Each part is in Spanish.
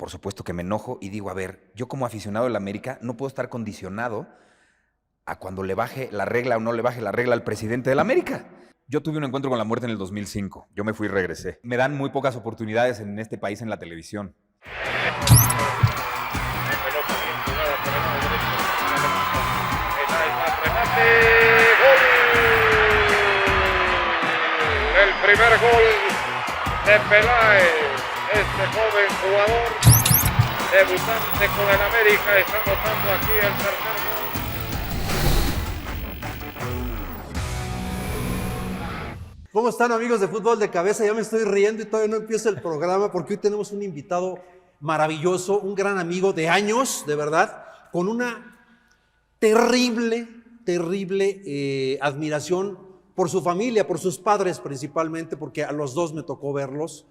por supuesto que me enojo y digo, a ver, yo como aficionado del América no puedo estar condicionado a cuando le baje la regla o no le baje la regla al presidente del América. Yo tuve un encuentro con la muerte en el 2005. Yo me fui y regresé. Me dan muy pocas oportunidades en este país en la televisión. El primer gol de Peláez, este joven jugador, debutante con el América, está anotando aquí el tercer gol. ¿Cómo están, amigos de Fútbol de Cabeza? Ya me estoy riendo y todavía no empieza el programa porque hoy tenemos un invitado maravilloso, un gran amigo de años, de verdad, con una terrible admiración por su familia, por sus padres principalmente, porque a los dos me tocó verlos.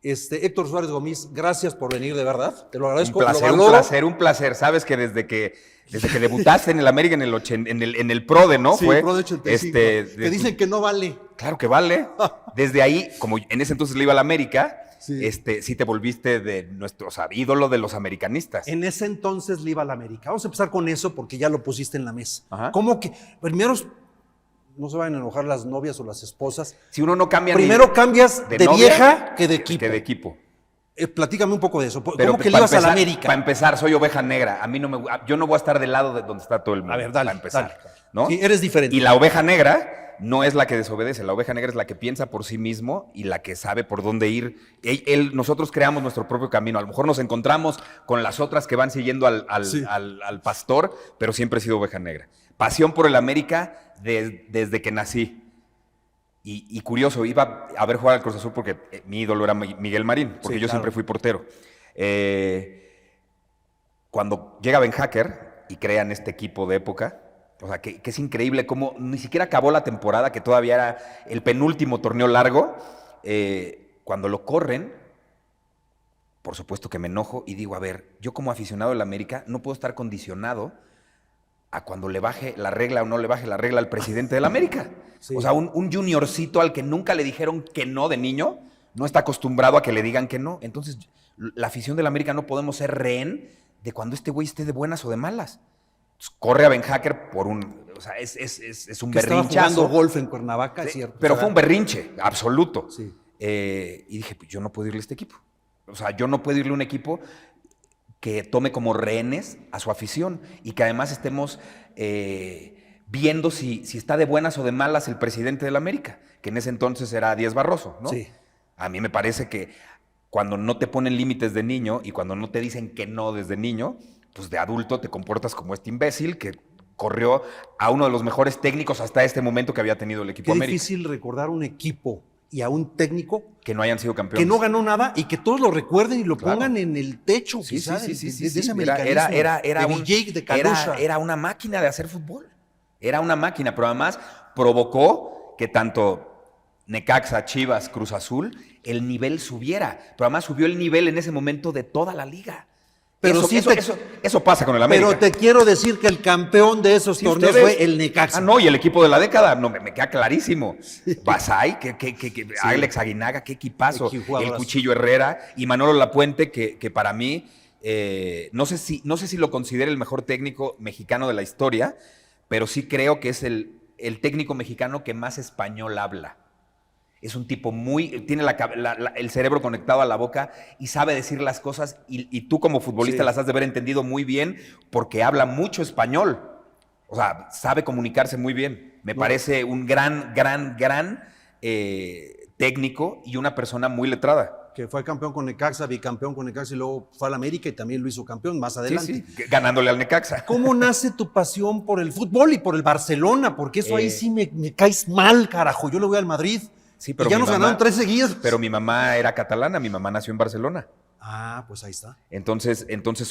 Héctor Suárez Gómez, gracias por venir, de verdad, te lo agradezco. Un placer. Sabes que desde que debutaste en el América en el PRODE, ¿no? Sí, fue PRODE 85, que dicen que no vale. Claro que vale. Desde ahí, como en ese entonces le iba al América, sí te volviste de nuestro, ídolo de los americanistas. En ese entonces le iba al América. Vamos a empezar con eso porque ya lo pusiste en la mesa. Ajá. ¿Cómo que? Primero, no se vayan a enojar las novias o las esposas. Si uno no cambia primero cambias de novia, vieja que de equipo. Platícame un poco de eso. ¿Cómo que le ibas al América? Para empezar, soy oveja negra. Yo no voy a estar del lado de donde está todo el mundo. A ver, dale. Para empezar, dale. ¿no? Sí, eres diferente. Y la oveja negra no es la que desobedece. La oveja negra es la que piensa por sí mismo y la que sabe por dónde ir. Nosotros creamos nuestro propio camino. A lo mejor nos encontramos con las otras que van siguiendo al pastor, pero siempre he sido oveja negra. Pasión por el América desde que nací. Y curioso, iba a ver jugar al Cruz Azul porque mi ídolo era Miguel Marín, porque yo siempre fui portero. Cuando llega Ben Hacker y crean este equipo de época, o sea, que es increíble cómo ni siquiera acabó la temporada, que todavía era el penúltimo torneo largo, cuando lo corren, por supuesto que me enojo y digo, a ver, yo como aficionado del América no puedo estar condicionado a cuando le baje la regla o no le baje la regla al presidente del América. Sí. O sea, un juniorcito al que nunca le dijeron que no de niño, no está acostumbrado a que le digan que no. Entonces, la afición del América no podemos ser rehén de cuando este güey esté de buenas o de malas. Entonces, corre a Ben Hacker por un... O sea, es un berrinchazo. Estaba jugando golf en Cuernavaca, sí, es cierto. Pero fue un berrinche, absoluto. Sí. Y dije, pues yo no puedo irle a este equipo. O sea, yo no puedo irle a un equipo que tome como rehenes a su afición y que además estemos viendo si está de buenas o de malas el presidente del América, que en ese entonces era Díaz Barroso, ¿no? Sí. A mí me parece que cuando no te ponen límites de niño y cuando no te dicen que no desde niño, pues de adulto te comportas como este imbécil que corrió a uno de los mejores técnicos hasta este momento que había tenido el equipo América. Qué difícil recordar un equipo y a un técnico que no hayan sido campeones, que no ganó nada y que todos lo recuerden y lo pongan en el techo, sí, quizás, de ese americanismo, era una máquina de hacer fútbol, era una máquina, pero además provocó que tanto Necaxa, Chivas, Cruz Azul, el nivel subiera, pero además subió el nivel en ese momento de toda la liga. Pero eso pasa con el América. Pero te quiero decir que el campeón de esos torneos fue el Necaxa. No, y el equipo de la década, no, me queda clarísimo. Sí. Basay, Alex Aguinaga, qué equipazo. El Cuchillo Herrera y Manolo Lapuente, que para mí, no sé si lo considero el mejor técnico mexicano de la historia, pero sí creo que es el técnico mexicano que más español habla. Es un tipo tiene el cerebro conectado a la boca y sabe decir las cosas y tú como futbolista las has de haber entendido muy bien porque habla mucho español. O sea, sabe comunicarse muy bien. Me parece un gran técnico y una persona muy letrada. Que fue campeón con Necaxa, bicampeón con Necaxa y luego fue al América y también lo hizo campeón más adelante. Sí, ganándole al Necaxa. ¿Cómo nace tu pasión por el fútbol y por el Barcelona? Porque eso ahí sí me caes mal, carajo. Yo le voy al Madrid. Sí, pero y ya nos ganaron 3 seguidos. Pero mi mamá era catalana, mi mamá nació en Barcelona. Ah, pues ahí está. Entonces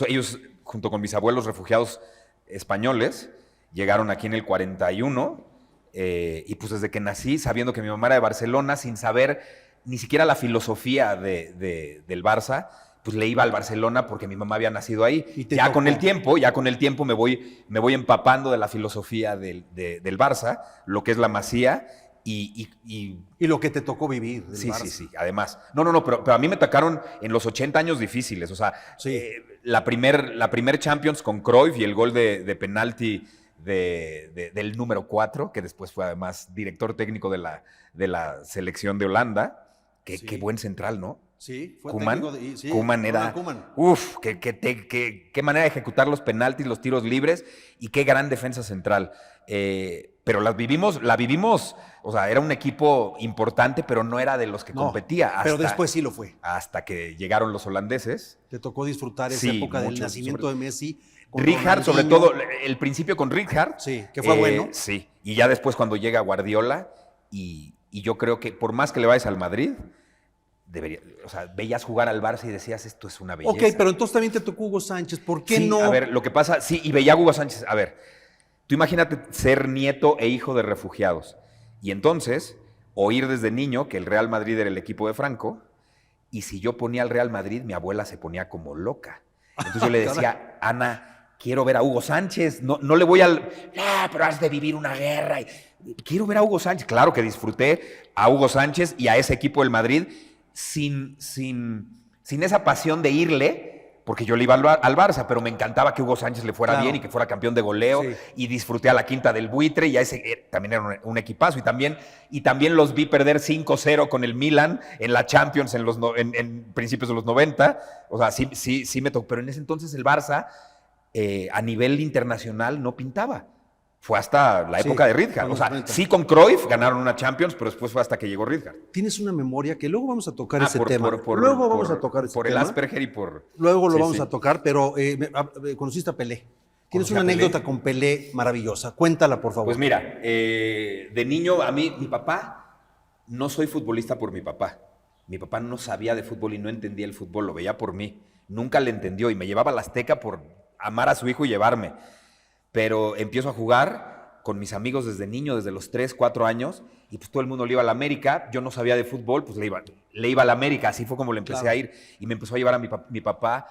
ellos, junto con mis abuelos refugiados españoles, llegaron aquí en el 41 y pues desde que nací, sabiendo que mi mamá era de Barcelona, sin saber ni siquiera la filosofía del Barça, pues le iba al Barcelona porque mi mamá había nacido ahí. Ya con el tiempo me voy empapando de la filosofía del Barça, lo que es la Masía, Y lo que te tocó vivir del Sí, Barça. sí, sí, además. No, pero a mí me tocaron en los 80 años difíciles. O sea, Sí. la primer Champions con Cruyff y el gol de penalti del número 4, que después fue además director técnico de la selección de Holanda. Sí. Qué buen central, ¿no? Sí, fue Koeman. técnico de... Sí, Koeman era... Koeman. Uf, qué manera de ejecutar los penaltis, los tiros libres y qué gran defensa central. Pero la vivimos, o sea, era un equipo importante, pero no era de los que competía. Pero después sí lo fue. Hasta que llegaron los holandeses. Te tocó disfrutar esa Sí, época del mucho, nacimiento de Messi. con Rijkaard, sobre Ronaldinho. todo, el principio con Rijkaard. Sí, que fue bueno. Sí, y ya después cuando llega Guardiola, y yo creo que por más que le vayas al Madrid, o sea, veías jugar al Barça y decías, esto es una belleza. Ok, pero entonces también te tocó Hugo Sánchez. ¿Por qué Sí, no? a ver, lo que pasa, sí, y veía a Hugo Sánchez. A ver, tú imagínate ser nieto e hijo de refugiados. Y entonces, oír desde niño que el Real Madrid era el equipo de Franco, y si yo ponía al Real Madrid, mi abuela se ponía como loca. Entonces yo le decía, Ana, quiero ver a Hugo Sánchez, no le voy al... No, pero has de vivir una guerra. Quiero ver a Hugo Sánchez. Claro que disfruté a Hugo Sánchez y a ese equipo del Madrid sin esa pasión de irle, porque yo le iba al Barça, pero me encantaba que Hugo Sánchez le fuera bien y que fuera campeón de goleo, Sí. y disfruté a la Quinta del Buitre, y a ese también era un equipazo, y también los vi perder 5-0 con el Milan en la Champions en principios de los 90, o sea, sí me tocó, pero en ese entonces el Barça a nivel internacional no pintaba. Fue hasta la época de Rijkaard. O sea, sí con Cruyff ganaron una Champions, pero después fue hasta que llegó Rijkaard. Tienes una memoria que luego vamos a tocar ese Por tema. Luego vamos a tocar ese por tema. el Asperger y por... Luego lo Sí, vamos sí. a tocar, pero conociste a Pelé. Tienes Conocí una a Pelé. anécdota con Pelé maravillosa. Cuéntala, por favor. Pues mira, de niño a mí, mi papá, no soy futbolista por mi papá. Mi papá no sabía de fútbol y no entendía el fútbol, lo veía por mí. Nunca le entendió y me llevaba a la Azteca por amar a su hijo y llevarme. Pero empiezo a jugar con mis amigos desde niño, desde los 3, 4 años, y pues todo el mundo le iba a la América. Yo no sabía de fútbol, pues le iba a la América, así fue como le empecé a ir. Y me empezó a llevar a mi papá.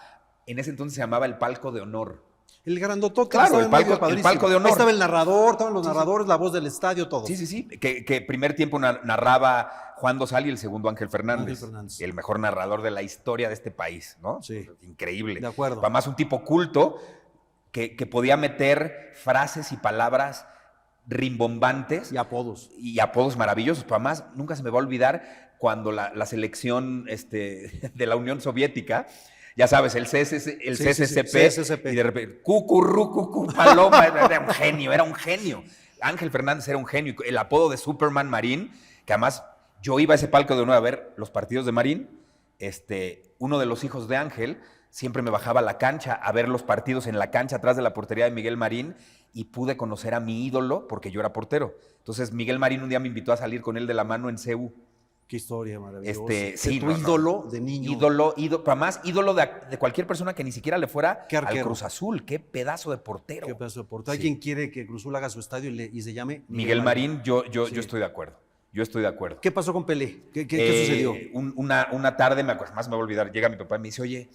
En ese entonces se llamaba el Palco de Honor. El grandotote. Claro, estaba el en medio, palco padrísimo. de honor. Ahí estaba el narrador, estaban los narradores, la voz del estadio, todo. Sí, que primer tiempo narraba Juan Dosal y el segundo Ángel Fernández. Ángel Fernández. El mejor narrador de la historia de este país, ¿no? Sí. Increíble. De acuerdo. Además, un tipo culto que podía meter frases y palabras rimbombantes. Y apodos. Y apodos maravillosos. Pero además, nunca se me va a olvidar cuando la selección de la Unión Soviética, ya sabes, el CSCP, y de repente, cucurru, paloma, era un genio. Ángel Fernández era un genio. El apodo de Superman Marín, que además yo iba a ese palco de honor a ver los partidos de Marín. Uno de los hijos de Ángel siempre me bajaba a la cancha a ver los partidos en la cancha atrás de la portería de Miguel Marín, y pude conocer a mi ídolo porque yo era portero. Entonces Miguel Marín un día me invitó a salir con él de la mano en CEU. Qué historia maravillosa. Sí, tu ídolo de niño. Ídolo, para más ídolo de cualquier persona que ni siquiera le fuera Qué al arquero. Cruz Azul. Qué pedazo de portero. Qué pedazo de portero. Sí. ¿Alguien quiere que Cruz Azul haga su estadio y se llame Miguel Marín, yo Sí. estoy de acuerdo. Yo estoy de acuerdo. ¿Qué pasó con Pelé? ¿Qué sucedió? Una tarde, más me voy a olvidar, llega mi papá y me dice, oye,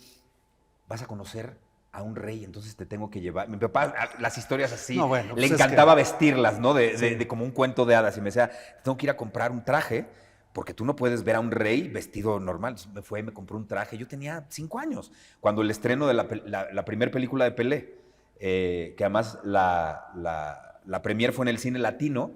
vas a conocer a un rey, entonces te tengo que llevar. Mi papá, las historias así, No, bueno, le pues es encantaba vestirlas, ¿no? De como un cuento de hadas. Y me decía, tengo que ir a comprar un traje, porque tú no puedes ver a un rey vestido normal. Entonces me compró un traje. Yo tenía 5 años, cuando el estreno de la primera película de Pelé, que además la premier fue en el cine latino.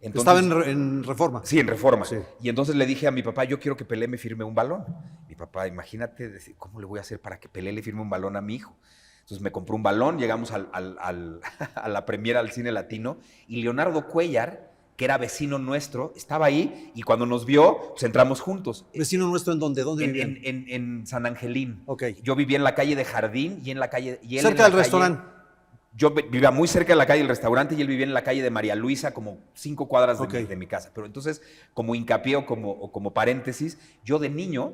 Entonces, Estaba en Reforma. Sí, en Reforma. Sí. Y entonces le dije a mi papá, yo quiero que Pelé me firme un balón. Mi papá, imagínate, ¿cómo le voy a hacer para que Pelé le firme un balón a mi hijo? Entonces me compró un balón, llegamos a la premiera al cine latino, y Leonardo Cuellar, que era vecino nuestro, estaba ahí, y cuando nos vio, pues entramos juntos. ¿Vecino nuestro en dónde? ¿Dónde vivían? En San Angelín. Ok. Yo vivía en la calle de Jardín y en la calle... Y él Cerca en la del calle- restaurante. Yo vivía muy cerca de la calle del restaurante y él vivía en la calle de María Luisa, como 5 cuadras Ok. de mi casa. Pero entonces, como hincapié o como paréntesis, yo de niño,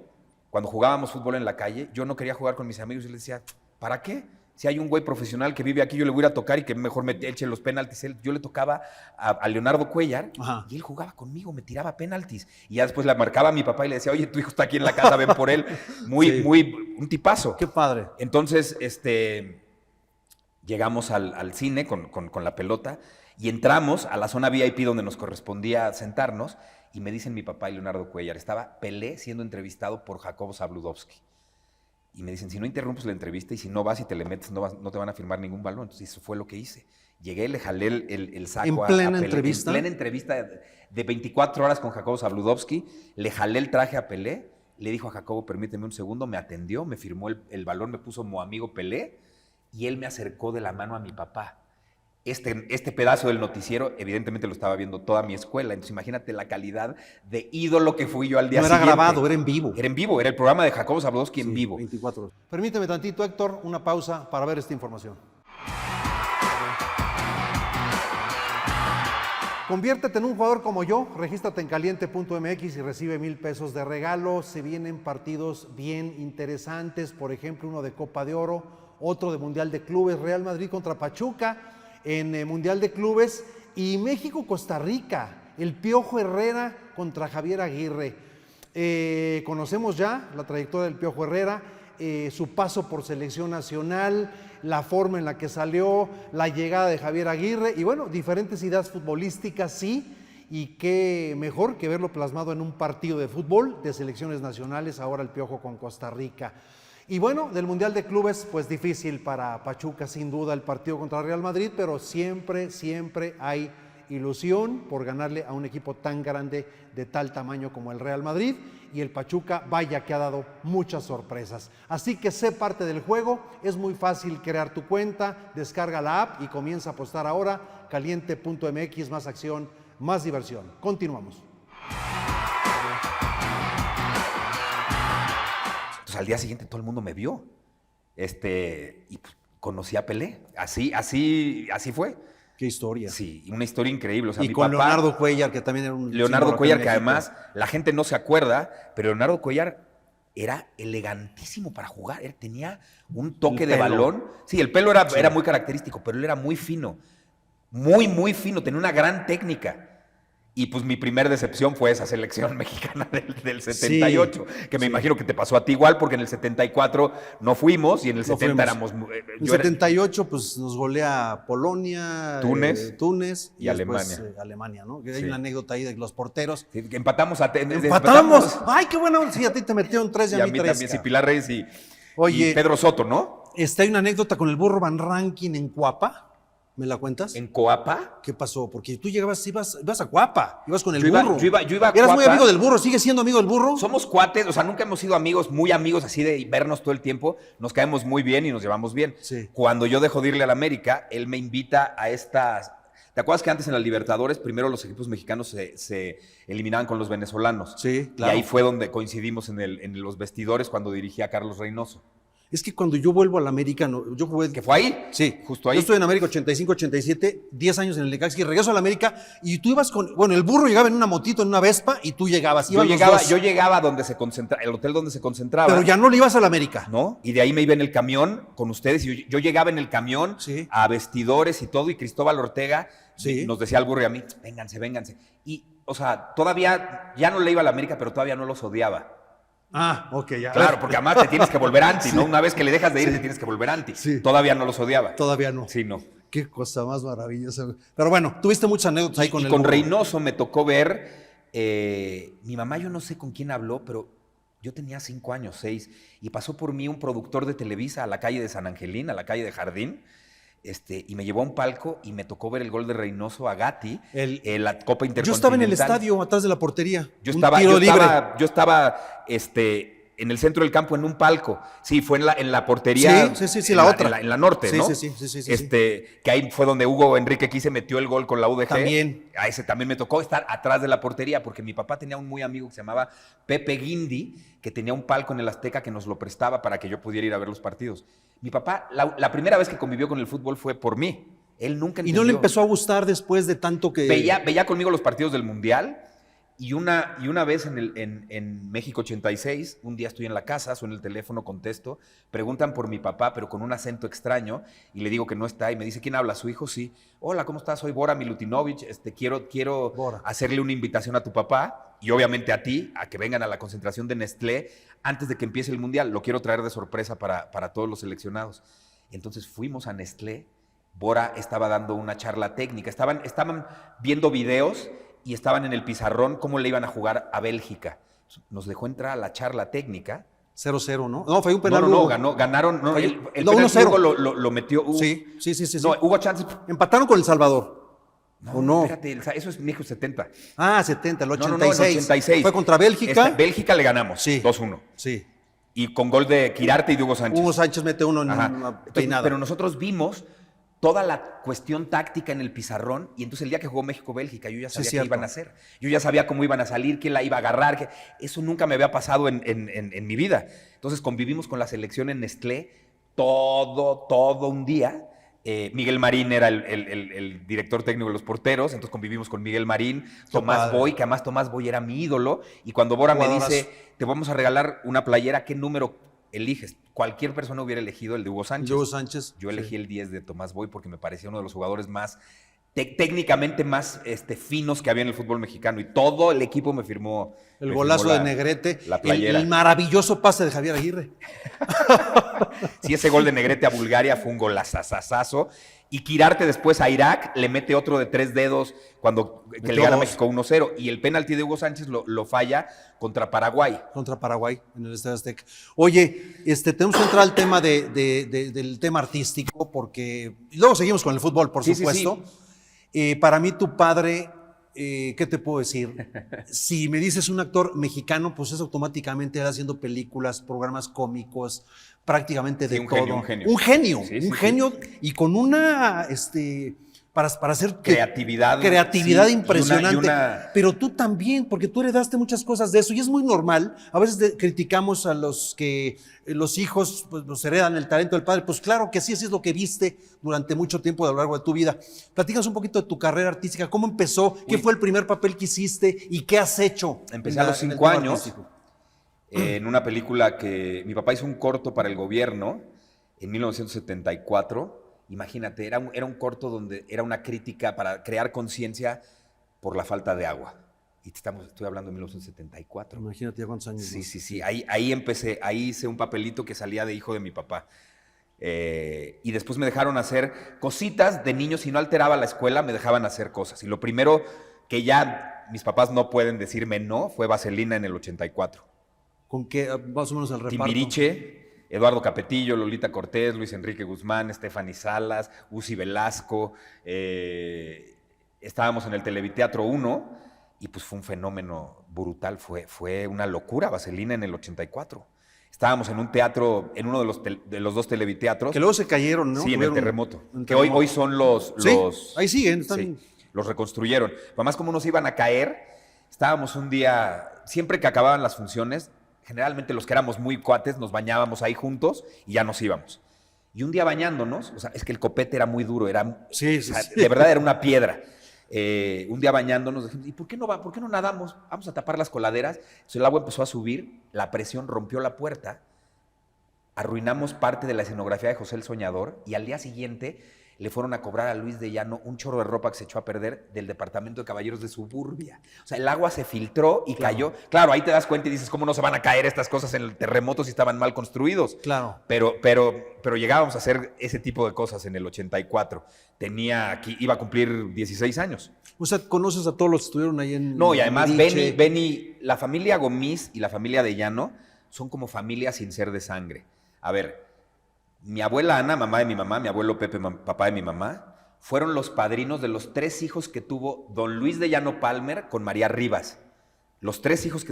cuando jugábamos fútbol en la calle, yo no quería jugar con mis amigos. Yo les decía, ¿para qué? Si hay un güey profesional que vive aquí, yo le voy a ir a tocar y que mejor me eche los penaltis. Yo le tocaba a Leonardo Cuellar. Ajá. Y él jugaba conmigo, me tiraba penaltis. Y ya después le marcaba a mi papá y le decía, oye, tu hijo está aquí en la casa, ven por él. Sí. Un tipazo. Qué padre. Entonces, llegamos al cine con la pelota, Y entramos a la zona VIP donde nos correspondía sentarnos y me dicen mi papá y Leonardo Cuellar, estaba Pelé siendo entrevistado por Jacobo Zabludovsky. Y me dicen, si no interrumpes la entrevista y si no vas y te le metes, no te van a firmar ningún balón. Entonces eso fue lo que hice. Llegué, le jalé el saco ¿En a plena Pelé. entrevista? En plena entrevista de 24 horas con Jacobo Zabludovsky, le jalé el traje a Pelé, le dijo a Jacobo, permíteme un segundo, me atendió, me firmó el balón, me puso como amigo Pelé y él me acercó de la mano a mi papá. Este pedazo del noticiero, evidentemente lo estaba viendo toda mi escuela, entonces imagínate la calidad de ídolo que fui yo al día No siguiente. era grabado, era en vivo. Era en vivo, era el programa de Jacobo Zabludovsky en vivo. 24 horas. Permíteme tantito, Héctor, una pausa para ver esta información. Conviértete en un jugador como yo, regístrate en caliente.mx y recibe 1,000 pesos de regalo. Se vienen partidos bien interesantes, por ejemplo, uno de Copa de Oro, otro de Mundial de Clubes, Real Madrid contra Pachuca en Mundial de Clubes y México-Costa Rica, el Piojo Herrera contra Javier Aguirre. Conocemos ya la trayectoria del Piojo Herrera, su paso por selección nacional, la forma en la que salió, la llegada de Javier Aguirre y bueno, diferentes ideas futbolísticas, sí, y qué mejor que verlo plasmado en un partido de fútbol de selecciones nacionales, ahora el Piojo con Costa Rica. Y bueno, del Mundial de Clubes, pues difícil para Pachuca, sin duda, el partido contra Real Madrid, pero siempre hay ilusión por ganarle a un equipo tan grande, de tal tamaño como el Real Madrid, y el Pachuca, vaya que ha dado muchas sorpresas. Así que sé parte del juego, es muy fácil crear tu cuenta, descarga la app y comienza a apostar ahora, caliente.mx, más acción, más diversión. Continuamos. Entonces al día siguiente todo el mundo me vio. Y pues, conocí a Pelé. Así fue. Qué historia. Sí, una historia increíble. O sea, y mi con papá, Leonardo Cuellar, que también era un Leonardo símbolo Cuellar, acá que en México. además la gente no se acuerda, pero Leonardo Cuellar era elegantísimo para jugar. Él tenía un toque de balón. Sí, el pelo era muy característico, pero él era muy fino. Muy fino. Tenía una gran técnica. Y pues mi primer decepción fue esa selección mexicana del 78, que me imagino que te pasó a ti igual, porque en el 74 no fuimos y en el 70 éramos... En el 78 pues nos golea Polonia, Túnez y después, Alemania. Alemania, ¿no? Que Sí. hay una anécdota ahí de los porteros. Sí, que empatamos. ¡Empatamos! ¡Ay, qué bueno! Sí, a ti te metieron 3 y Y a mí 3. también, sí, Pilar Reyes Oye, y Pedro Soto, ¿no? hay una anécdota con el burro Van Rankin en Cuapa. ¿Me la cuentas? En Coapa. ¿Qué pasó? Porque tú ibas a Cuapa, ibas con el Yo iba- burro. yo iba a ¿Eras muy Cuapa. amigo del burro? ¿Sigues siendo amigo del burro? Somos cuates, o sea, nunca hemos sido amigos, muy amigos así de vernos todo el tiempo. Nos caemos muy bien y nos llevamos bien. Sí. Cuando yo dejo de irle al América, él me invita a estas... ¿Te acuerdas que antes en la Libertadores primero los equipos mexicanos se eliminaban con los venezolanos? Sí, claro. Y ahí fue donde coincidimos en los vestidores cuando dirigía a Carlos Reynoso. Es que cuando yo vuelvo al América, yo jugué... ¿Que fue ahí? Sí, Justo ahí. Yo estuve en América 85, 87, 10 años en el Necaxa y regreso a la América y tú ibas con... Bueno, el burro llegaba en una motito, en una Vespa y tú llegabas. Yo Iban los dos. llegaba a donde se concentraba, el hotel donde se concentraba. Pero ya no le ibas a la América. ¿No? Y de ahí me iba en el camión con ustedes. Y yo llegaba en el camión Sí. a vestidores y todo. Y Cristóbal Ortega Sí. nos decía al burro y a mí, vénganse. Y, o sea, todavía, ya no le iba a la América, pero todavía no los odiaba. Ah, ok, ya. Claro, porque además te tienes que volver anti, Sí. ¿no? Una vez que le dejas de ir, Sí. te tienes que volver anti. Sí. Todavía no los odiaba. Todavía no. Sí, no. Qué cosa más maravillosa. Pero bueno, tuviste muchas anécdotas ahí con Y el con burro. Reynoso me tocó ver, mi mamá yo no sé con quién habló, pero yo tenía 5 años, 6, y pasó por mí un productor de Televisa a la calle de San Angelín, a la calle de Jardín, y me llevó a un palco y me tocó ver el gol de Reynoso a Gatti, en la Copa Intercontinental. Yo estaba en el estadio, atrás de la portería. Yo Un estaba, tiro libre. yo estaba en el centro del campo en un palco. Sí, fue en la portería. Sí, en la otra. En la norte, Sí, ¿no? sí. Que ahí fue donde Hugo Enrique Quise metió el gol con la UDG. También. A ese también me tocó estar atrás de la portería porque mi papá tenía un muy amigo que se llamaba Pepe Guindy, que tenía un palco en el Azteca que nos lo prestaba para que yo pudiera ir a ver los partidos. Mi papá, la primera vez que convivió con el fútbol fue por mí. Él nunca Y entendió. no le empezó a gustar después de tanto que... Veía conmigo los partidos del Mundial y una vez en México 86, un día estoy en la casa, suena el teléfono, contesto, preguntan por mi papá, pero con un acento extraño, y le digo que no está, y me dice, ¿quién habla? ¿Su hijo? Sí. Hola, ¿cómo estás? Soy Bora Milutinovich, quiero Bora. hacerle una invitación a tu papá, y obviamente a ti, a que vengan a la concentración de Nestlé antes de que empiece el Mundial. Lo quiero traer de sorpresa para todos los seleccionados. Entonces fuimos a Nestlé, Bora estaba dando una charla técnica. Estaban viendo videos y estaban en el pizarrón cómo le iban a jugar a Bélgica. Nos dejó entrar a la charla técnica. 0-0, ¿no? No, fue un penal. Ganaron. No, el no, penal 1-0. Lo metió. Sí. No, hubo chances. Empataron con El Salvador. No, ¿o no? Espérate, eso es México 70. Ah, 70, el 86. No, el 86. Fue contra Bélgica. Bélgica le ganamos, Sí. 2-1. Sí. Y con gol de Quirarte y de Hugo Sánchez. Hugo Sánchez mete uno en Ajá. una peinada. Pero nosotros vimos toda la cuestión táctica en el pizarrón y entonces el día que jugó México-Bélgica yo ya sabía qué iban a hacer. Yo ya sabía cómo iban a salir, quién la iba a agarrar. Eso nunca me había pasado en mi vida. Entonces convivimos con la selección en Nestlé todo un día. Miguel Marín era el director técnico de los porteros, entonces convivimos con Miguel Marín, Tomás Boy, que además Tomás Boy era mi ídolo, y cuando Bora me dice, te vamos a regalar una playera, ¿qué número eliges? Cualquier persona hubiera elegido el de Hugo Sánchez. Yo elegí el 10 de Tomás Boy porque me parecía uno de los jugadores más, técnicamente más finos que había en el fútbol mexicano, y todo el equipo me firmó. El golazo de Negrete, la playera. El maravilloso pase de Javier Aguirre. Sí, ese gol de Negrete a Bulgaria fue un golazazazazo. Y Quirarte después a Irak le mete otro de 3 dedos que le gana a México 1-0. Y el penalti de Hugo Sánchez lo falla contra Paraguay. Contra Paraguay, en el Estadio Azteca. Oye, tenemos que entrar al tema del tema artístico, porque y luego seguimos con el fútbol, por supuesto. Sí. Para mí, tu padre, ¿qué te puedo decir? Si me dices un actor mexicano, pues es automáticamente él haciendo películas, programas cómicos, prácticamente de todo. Un genio. Un genio y con una, para hacer creatividad impresionante. Pero tú también, porque tú heredaste muchas cosas de eso y es muy normal. A veces criticamos a los que los hijos pues, los heredan el talento del padre. Pues claro que sí, así es lo que viste durante mucho tiempo a lo largo de tu vida. Platícanos un poquito de tu carrera artística, cómo empezó, qué fue el primer papel que hiciste y qué has hecho. Empecé a los 5 años. En una película que mi papá hizo un corto para el gobierno en 1974. Imagínate, era un corto donde era una crítica para crear conciencia por la falta de agua. Y estoy hablando de 1974. Imagínate ya cuántos años. Sí. Ahí empecé, ahí hice un papelito que salía de hijo de mi papá. Y después me dejaron hacer cositas de niños. Si no alteraba la escuela, me dejaban hacer cosas. Y lo primero que ya mis papás no pueden decirme no fue Vaselina en el 84. ¿Con qué más o menos el reparto? Timbiriche, Eduardo Capetillo, Lolita Cortés, Luis Enrique Guzmán, Stephanie Salas, Uzi Velasco. Estábamos en el Televiteatro 1 y pues fue un fenómeno brutal. Fue una locura Vaselina en el 84. Estábamos en un teatro, en uno de los 2 televiteatros. Que luego se cayeron, ¿no? Sí, en el terremoto. Que hoy son los... Sí, ahí siguen. Sí, los reconstruyeron. Además, como nos iban a caer, estábamos un día... Siempre que acababan las funciones, generalmente los que éramos muy cuates, nos bañábamos ahí juntos y ya nos íbamos. Y un día bañándonos, o sea, es que el copete era muy duro, de verdad era una piedra. Un día bañándonos, dijimos, ¿y por qué no nadamos? Vamos a tapar las coladeras. Entonces el agua empezó a subir, la presión rompió la puerta, arruinamos parte de la escenografía de José el Soñador y al día siguiente le fueron a cobrar a Luis de Llano un chorro de ropa que se echó a perder del departamento de caballeros de Suburbia. O sea, el agua se filtró y cayó. Claro, ahí te das cuenta y dices, ¿cómo no se van a caer estas cosas en el terremoto si estaban mal construidos? Claro. Pero llegábamos a hacer ese tipo de cosas en el 84. Iba a cumplir 16 años. O sea, ¿conoces a todos los que estuvieron ahí en... No, y además Benny, la familia Gomis y la familia de Llano son como familia sin ser de sangre. A ver, mi abuela Ana, mamá de mi mamá, mi abuelo Pepe, papá de mi mamá, fueron los padrinos de los 3 hijos que tuvo don Luis de Llano Palmer con María Rivas. Los 3 hijos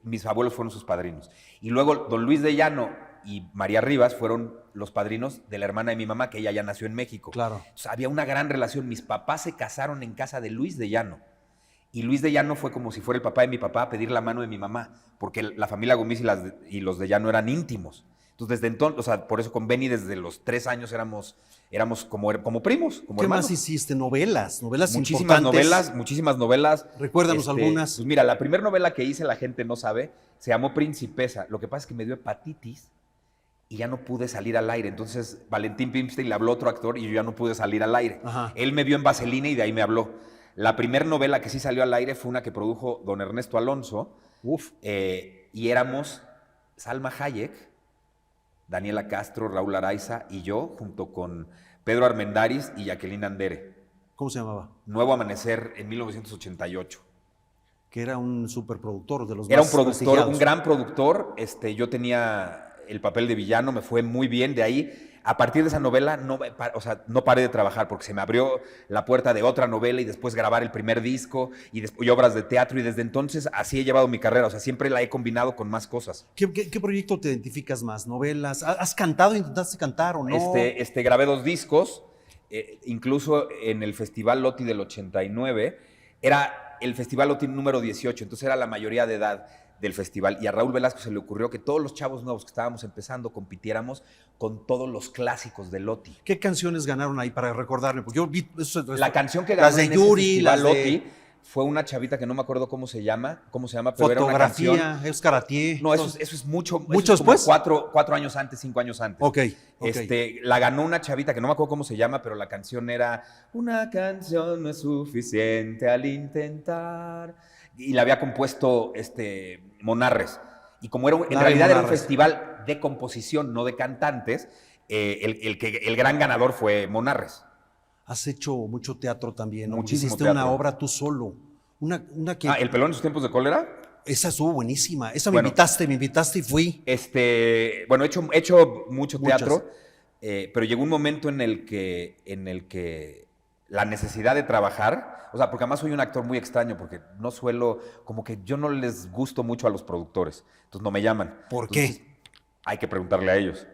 mis abuelos fueron sus padrinos. Y luego don Luis de Llano y María Rivas fueron los padrinos de la hermana de mi mamá, que ella ya nació en México. Claro. Entonces, había una gran relación. Mis papás se casaron en casa de Luis de Llano. Y Luis de Llano fue como si fuera el papá de mi papá a pedir la mano de mi mamá, porque la familia Gomis y los de Llano eran íntimos. Entonces, desde entonces, o sea, por eso con Benny desde los 3 años éramos como primos, como ¿Qué hermanos. más hiciste? Novelas Muchísimas novelas. Recuérdanos algunas. Pues mira, la primera novela que hice, la gente no sabe, se llamó Principesa. Lo que pasa es que me dio hepatitis y ya no pude salir al aire. Entonces, Valentín Pimstein le habló a otro actor y yo ya no pude salir al aire. Ajá. Él me vio en Vaselina y de ahí me habló. La primera novela que sí salió al aire fue una que produjo don Ernesto Alonso. Uf. Y éramos Salma Hayek, Daniela Castro, Raúl Araiza y yo, junto con Pedro Armendáriz y Jacqueline Andere. ¿Cómo se llamaba? Nuevo Amanecer en 1988. Que era un superproductor de los Era un más productor, prestigiados. un gran productor. Yo tenía el papel de villano, me fue muy bien. De ahí, a partir de esa novela, no paré de trabajar porque se me abrió la puerta de otra novela y después grabar el primer disco y obras de teatro. Y desde entonces así he llevado mi carrera. O sea, siempre la he combinado con más cosas. ¿Qué proyecto te identificas más? ¿Novelas? ¿Has cantado? ¿Intentaste cantar o no? Grabé 2 discos, incluso en el Festival Loti del 89. Era el Festival Loti número 18, entonces era la mayoría de edad del festival. Y a Raúl Velasco se le ocurrió que todos los chavos nuevos que estábamos empezando compitiéramos con todos los clásicos de Loti. ¿Qué canciones ganaron ahí para recordarme? Porque yo vi La canción que ganó las de en Yuri, ese las Festival de Loti fue una chavita que no me acuerdo cómo se llama, pero era una Fotografía, canción. es Caratier. No, eso es mucho. ¿Mucho eso es como después? 4 años antes, 5 años antes. Ok. La ganó una chavita que no me acuerdo cómo se llama, pero la canción era Una canción no es suficiente al intentar. Y la había compuesto Monarres. Y como en realidad era un festival de composición, no de cantantes, el gran ganador fue Monarres. Has hecho mucho teatro también, ¿no? Muchísimo Hiciste teatro. una obra tú solo. Una que... ¿El pelón en sus tiempos de cólera? Esa estuvo buenísima. Esa Bueno, me invitaste y fui. Bueno, he hecho mucho teatro, pero llegó un momento en el que la necesidad de trabajar, o sea, porque además soy un actor muy extraño, porque no suelo, como que yo no les gusto mucho a los productores, entonces no me llaman. ¿Por qué? Hay que preguntarle a ellos.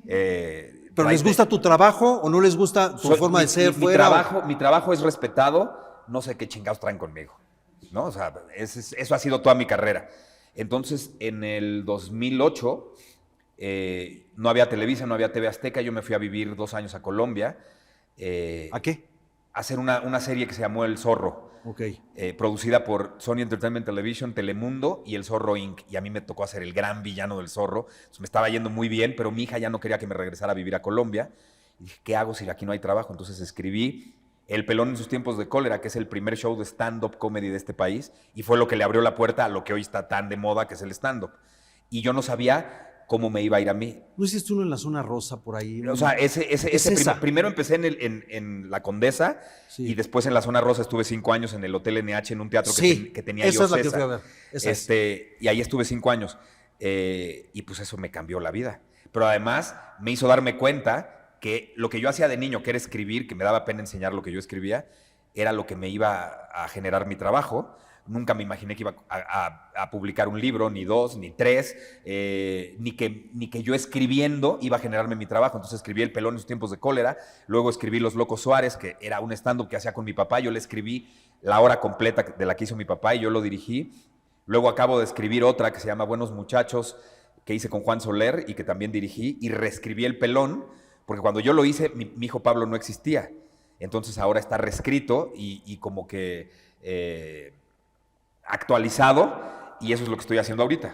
¿Pero les gusta tu trabajo o no les gusta tu forma de ser fuera? Mi trabajo es respetado, no sé qué chingados traen conmigo, ¿no? O sea, eso ha sido toda mi carrera. Entonces, en el 2008, no había Televisa, no había TV Azteca, yo me fui a vivir 2 años a Colombia. ¿A qué? A hacer una serie que se llamó El Zorro, producida por Sony Entertainment Television, Telemundo y El Zorro Inc. Y a mí me tocó hacer el gran villano del Zorro. Entonces me estaba yendo muy bien, pero mi hija ya no quería que me regresara a vivir a Colombia. Y dije, ¿qué hago si aquí no hay trabajo? Entonces escribí El pelón en sus tiempos de cólera, que es el primer show de stand-up comedy de este país, y fue lo que le abrió la puerta a lo que hoy está tan de moda, que es el stand-up. Y yo no sabía cómo me iba a ir a mí. ¿No hiciste uno en la zona rosa por ahí? O sea, primero empecé en La Condesa, sí, y después en la zona rosa estuve 5 años en el Hotel NH, en un teatro que tenía esa yo, es la que fui a ver. Y ahí estuve 5 años. Y pues eso me cambió la vida. Pero además me hizo darme cuenta que lo que yo hacía de niño, que era escribir, que me daba pena enseñar lo que yo escribía, era lo que me iba a generar mi trabajo. Nunca me imaginé que iba a publicar un libro, ni 2, ni 3, ni que yo escribiendo iba a generarme mi trabajo. Entonces escribí El pelón en sus tiempos de cólera, luego escribí Los Locos Suárez, que era un stand-up que hacía con mi papá. Yo le escribí la hora completa de la que hizo mi papá y yo lo dirigí. Luego acabo de escribir otra que se llama Buenos Muchachos, que hice con Juan Soler y que también dirigí, y reescribí El pelón, porque cuando yo lo hice, mi hijo Pablo no existía. Entonces ahora está reescrito y como que actualizado, y eso es lo que estoy haciendo ahorita.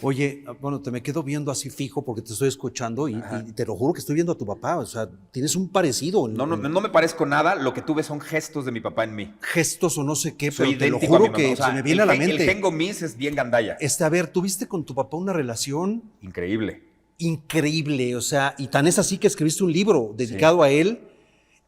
Oye, bueno, te me quedo viendo así fijo porque te estoy escuchando y te lo juro que estoy viendo a tu papá. O sea, tienes un parecido. No me parezco nada. Lo que tuve son gestos de mi papá en mí. Gestos o no sé qué, Soy pero te lo juro que se me viene a la mente. El Gengo Miss es bien gandalla. A ver, ¿tuviste con tu papá una relación? Increíble. Increíble, o sea, y tan es así que escribiste un libro dedicado a él.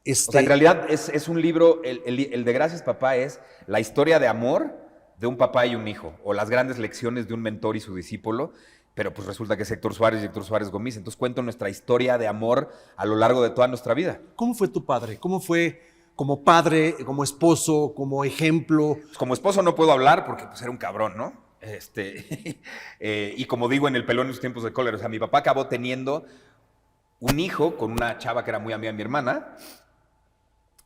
O sea, en realidad es un libro, el de Gracias Papá es la historia de amor de un papá y un hijo, o las grandes lecciones de un mentor y su discípulo, pero pues resulta que es Héctor Suárez y Héctor Suárez Gómez. Entonces cuento nuestra historia de amor a lo largo de toda nuestra vida. ¿Cómo fue tu padre? ¿Cómo fue como padre, como esposo, como ejemplo? Pues como esposo no puedo hablar porque pues era un cabrón, ¿no? Y como digo en El pelón en sus tiempos de cólera, o sea, mi papá acabó teniendo un hijo con una chava que era muy amiga de mi hermana.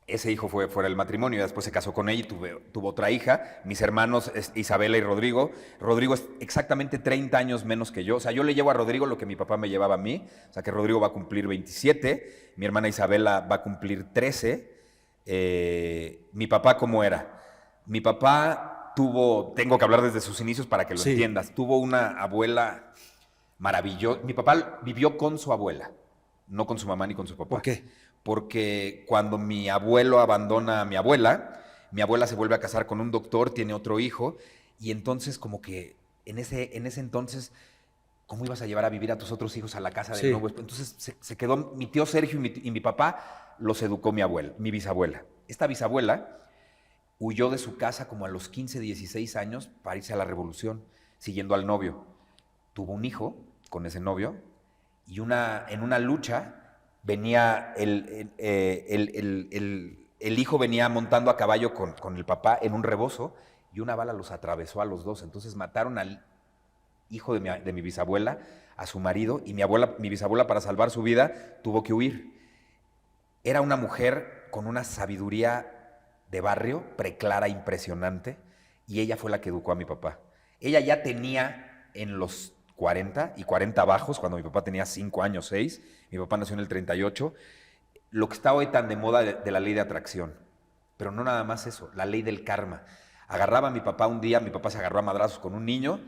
Ese hijo fue fuera del matrimonio y después se casó con ella y tuvo otra hija. Mis hermanos, Isabela y Rodrigo. Rodrigo es exactamente 30 años menos que yo. O sea, yo le llevo a Rodrigo lo que mi papá me llevaba a mí. O sea, que Rodrigo va a cumplir 27. Mi hermana Isabela va a cumplir 13. Mi papá, ¿cómo era? Mi papá tengo que hablar desde sus inicios para que lo entiendas. Tuvo una abuela maravillosa. Mi papá vivió con su abuela, no con su mamá ni con su papá. ¿Por qué? Porque cuando mi abuelo abandona a mi abuela se vuelve a casar con un doctor, tiene otro hijo, y entonces como que en ese entonces ¿cómo ibas a llevar a vivir a tus otros hijos a la casa del Sí. nuevo? Entonces se quedó mi tío Sergio y mi papá los educó mi bisabuela. Esta bisabuela huyó de su casa como a los 15, 16 años para irse a la revolución, siguiendo al novio. Tuvo un hijo con ese novio y en una lucha venía el hijo venía montando a caballo con el papá en un rebozo y una bala los atravesó a los dos. Entonces mataron al hijo de mi bisabuela, a su marido, y mi bisabuela, para salvar su vida, tuvo que huir. Era una mujer con una sabiduría de barrio preclara, impresionante, y ella fue la que educó a mi papá. Ella ya tenía en los 40 y 40 bajos, cuando mi papá tenía 5 años, 6, mi papá nació en el 38, lo que está hoy tan de moda de la ley de atracción. Pero no nada más eso, la ley del karma. Agarraba a mi papá un día, mi papá se agarró a madrazos con un niño,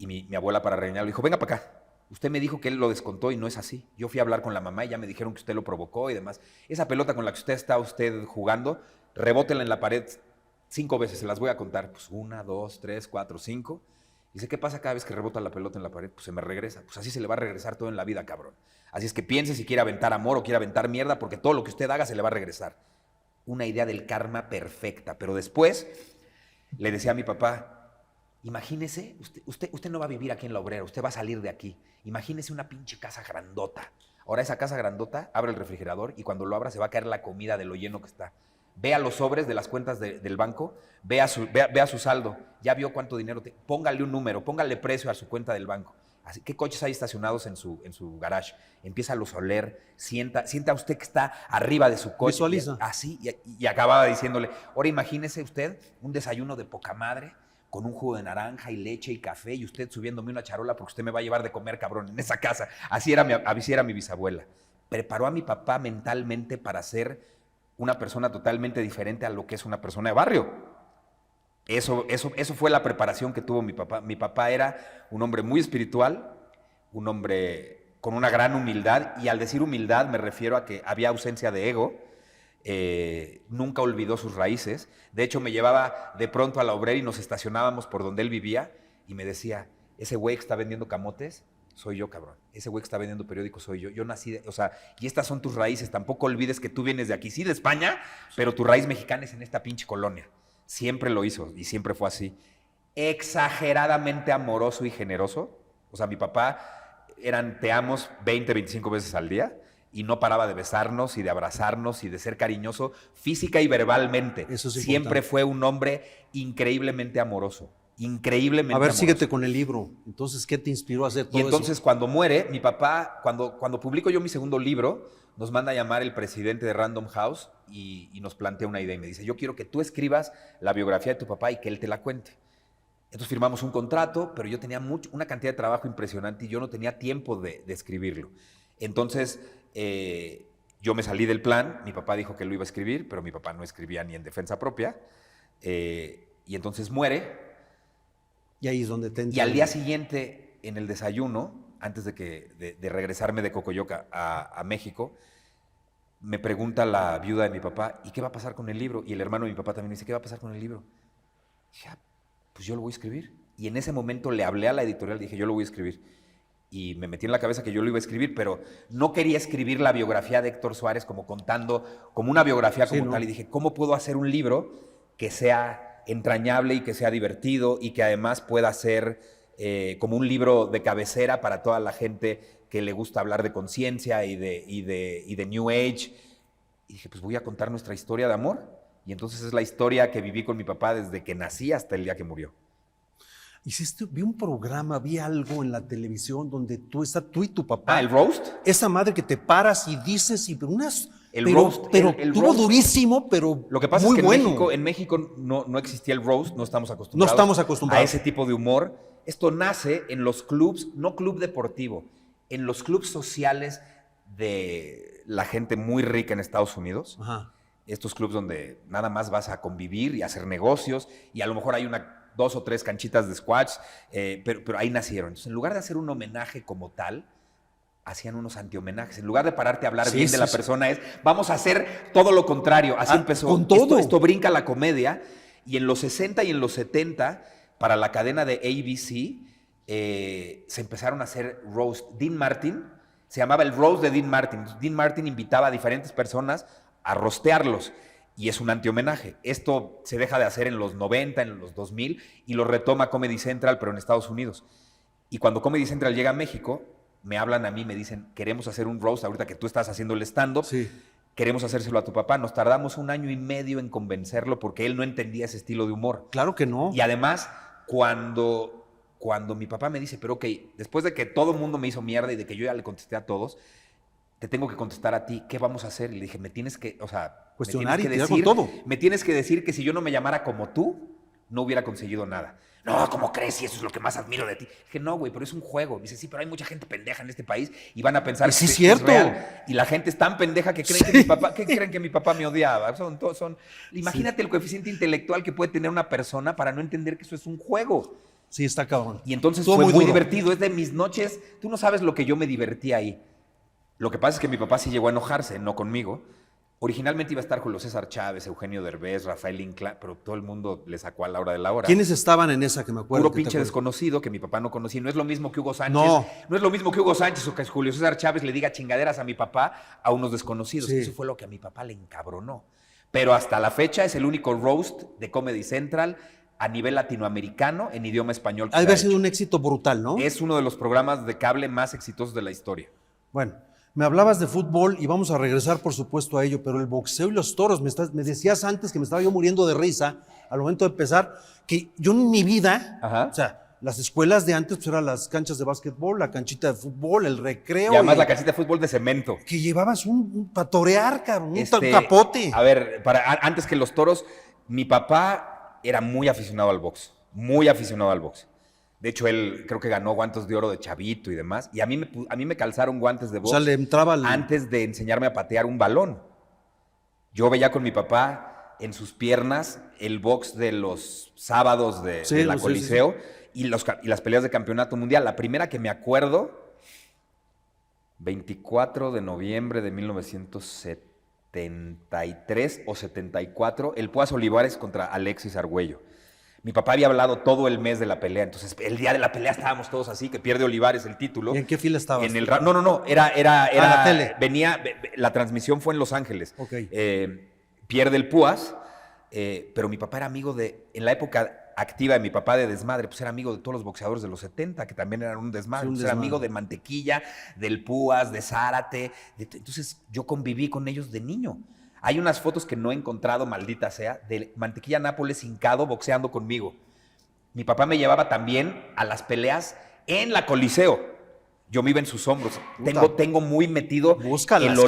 y mi abuela, para regañarlo, dijo, venga para acá. Usted me dijo que él lo descontó y no es así. Yo fui a hablar con la mamá y ya me dijeron que usted lo provocó y demás. Esa pelota con la que usted jugando, rebótela en la pared 5 veces, se las voy a contar. Pues 1, 2, 3, 4, 5. Dice, ¿qué pasa cada vez que rebota la pelota en la pared? Pues se me regresa. Pues así se le va a regresar todo en la vida, cabrón. Así es que piense si quiere aventar amor o quiere aventar mierda, porque todo lo que usted haga se le va a regresar. Una idea del karma perfecta. Pero después le decía a mi papá, imagínese, usted no va a vivir aquí en La Obrera, usted va a salir de aquí. Imagínese una pinche casa grandota. Ahora esa casa grandota, abre el refrigerador y cuando lo abra se va a caer la comida de lo lleno que está. Vea los sobres de las cuentas del banco, vea su saldo, ya vio cuánto dinero tiene. Póngale un número, póngale precio a su cuenta del banco. Así, ¿qué coches hay estacionados en su garage? Empieza a los oler, sienta usted que está arriba de su coche. Visualiza. Así, y acababa diciéndole, ahora imagínese usted un desayuno de poca madre, con un jugo de naranja y leche y café, y usted subiéndome una charola porque usted me va a llevar de comer, cabrón, en esa casa. Así era mi bisabuela. Preparó a mi papá mentalmente para ser una persona totalmente diferente a lo que es una persona de barrio. Eso fue la preparación que tuvo mi papá. Mi papá era un hombre muy espiritual, un hombre con una gran humildad, y al decir humildad me refiero a que había ausencia de ego. Nunca olvidó sus raíces. De hecho, me llevaba de pronto a La Obrera y nos estacionábamos por donde él vivía y me decía, ese güey que está vendiendo camotes, soy yo, cabrón. Ese güey que está vendiendo periódicos, soy yo. Yo nací, y estas son tus raíces. Tampoco olvides que tú vienes de aquí, sí, de España, pero tu raíz mexicana es en esta pinche colonia. Siempre lo hizo y siempre fue así. Exageradamente amoroso y generoso. O sea, mi papá eran te amos 20, 25 veces al día. Y no paraba de besarnos y de abrazarnos y de ser cariñoso física y verbalmente. Eso es siempre importante. fue un hombre increíblemente amoroso. Increíblemente A ver, amoroso. síguete con el libro. Entonces, ¿qué te inspiró a hacer todo Y entonces eso? cuando muere, mi papá, cuando publico yo mi segundo libro, nos manda a llamar el presidente de Random House y nos plantea una idea y me dice, yo quiero que tú escribas la biografía de tu papá y que él te la cuente. Entonces firmamos un contrato, pero yo tenía una cantidad de trabajo impresionante y yo no tenía tiempo de escribirlo. Entonces yo me salí del plan, mi papá dijo que lo iba a escribir, pero mi papá no escribía ni en defensa propia, y entonces muere. Y ahí es donde te Y al día siguiente, en el desayuno, antes de regresarme de Cocoyoca a México, me pregunta la viuda de mi papá, ¿y qué va a pasar con el libro? Y el hermano de mi papá también dice, ¿qué va a pasar con el libro? Y dije, pues yo lo voy a escribir. Y en ese momento le hablé a la editorial, dije, yo lo voy a escribir. Y me metí en la cabeza que yo lo iba a escribir, pero no quería escribir la biografía de Héctor Suárez como contando, como una biografía como tal. Y dije, ¿cómo puedo hacer un libro que sea entrañable y que sea divertido y que además pueda ser como un libro de cabecera para toda la gente que le gusta hablar de conciencia y de New Age? Y dije, pues voy a contar nuestra historia de amor. Y entonces es la historia que viví con mi papá desde que nací hasta el día que murió. Vi un programa, vi algo en la televisión donde tú y tu papá. ¿El roast? Esa madre que te paras y dices, roast, el estuvo roast, durísimo, pero lo que pasa muy es que bueno. en México no existía el roast, no estamos acostumbrados a ese tipo de humor. Esto nace en los clubs, no club deportivo, en los clubs sociales de la gente muy rica en Estados Unidos. Ajá. Estos clubs donde nada más vas a convivir y hacer negocios y a lo mejor hay 2 o 3 canchitas de squash, pero ahí nacieron. Entonces, en lugar de hacer un homenaje como tal, hacían unos antihomenajes. En lugar de pararte a hablar bien de la persona, vamos a hacer todo lo contrario. Así empezó. Con todo. Esto brinca la comedia. Y en los 60 y en los 70, para la cadena de ABC, se empezaron a hacer roast. Dean Martin, se llamaba el roast de Dean Martin. Dean Martin invitaba a diferentes personas a rostearlos. Y es un antihomenaje. Esto se deja de hacer en los 90, en los 2000, y lo retoma Comedy Central, pero en Estados Unidos. Y cuando Comedy Central llega a México, me hablan a mí, me dicen, queremos hacer un roast, ahorita que tú estás haciendo el stand-up, Sí. queremos hacérselo a tu papá. Nos tardamos 1 año y medio en convencerlo porque él no entendía ese estilo de humor. Claro que no. Y además, cuando mi papá me dice, pero ok, después de que todo el mundo me hizo mierda y de que yo ya le contesté a todos, te tengo que contestar a ti, ¿qué vamos a hacer? Y le dije, me tienes que, o sea, Cuestionar me tienes y que tirar con todo. Me tienes que decir que si yo no me llamara como tú, no hubiera conseguido nada. No, ¿cómo crees? Y eso es lo que más admiro de ti. Dije, no, güey, pero es un juego. Dice, sí, pero hay mucha gente pendeja en este país y van a pensar Y sí, que cierto. es real. Y la gente es tan pendeja que creen, Sí. creen que mi papá me odiaba. Imagínate el coeficiente intelectual que puede tener una persona para no entender que eso es un juego. Sí, está cabrón. Y entonces Estuvo fue muy duro. divertido. Es de mis noches. Tú no sabes lo que yo me divertí ahí. Lo que pasa es que mi papá sí llegó a enojarse, no conmigo. Originalmente iba a estar Julio César Chávez, Eugenio Derbez, Rafael Inclán, pero todo el mundo le sacó a la hora de la hora. ¿Quiénes estaban en esa que me acuerdo? Puro que te pinche acuerdas? desconocido que mi papá no conocía. No es lo mismo que Hugo Sánchez. No. No es lo mismo que Hugo Sánchez o que Julio César Chávez le diga chingaderas a mi papá a unos desconocidos. Sí. Eso fue lo que a mi papá le encabronó. Pero hasta la fecha es el único roast de Comedy Central a nivel latinoamericano en idioma español. Ha de haber sido un éxito brutal, ¿no? Es uno de los programas de cable más exitosos de la historia. Bueno, me hablabas de fútbol y vamos a regresar, por supuesto, a ello, pero el boxeo y los toros, me decías antes que me estaba yo muriendo de risa al momento de empezar, que yo en mi vida, Ajá. o sea, las escuelas de antes pues eran las canchas de básquetbol, la canchita de fútbol, el recreo. Y además la casita de fútbol de cemento. Que llevabas un para torear, cabrón, un Este, capote. A ver, antes que los toros, mi papá era muy aficionado al box. Muy aficionado al box. De hecho, él creo que ganó guantes de oro de chavito y demás. Y a mí me calzaron guantes de O box sea, le entraba al... antes de enseñarme a patear un balón. Yo veía con mi papá en sus piernas el box de los sábados de Sí, la sí, Coliseo y las peleas de campeonato mundial. La primera que me acuerdo, 24 de noviembre de 1973 o 74, el Púas Olivares contra Alexis Argüello. Mi papá había hablado todo el mes de la pelea, entonces el día de la pelea estábamos todos así, que pierde Olivares el título. ¿Y en qué fila estabas? No, era la tele. La transmisión fue en Los Ángeles. Ok. Pierde el Púas, pero mi papá era amigo en la época activa de mi papá de desmadre, pues era amigo de todos los boxeadores de los 70, que también eran un desmadre. Sí, un Pues era desmadre. amigo de Mantequilla, del Púas, de Zárate. Entonces yo conviví con ellos de niño. Hay unas fotos que no he encontrado, maldita sea, de Mantequilla Nápoles hincado boxeando conmigo. Mi papá me llevaba también a las peleas en la Coliseo. Yo me iba en sus hombros. Puta. Tengo muy metido Búscalas, el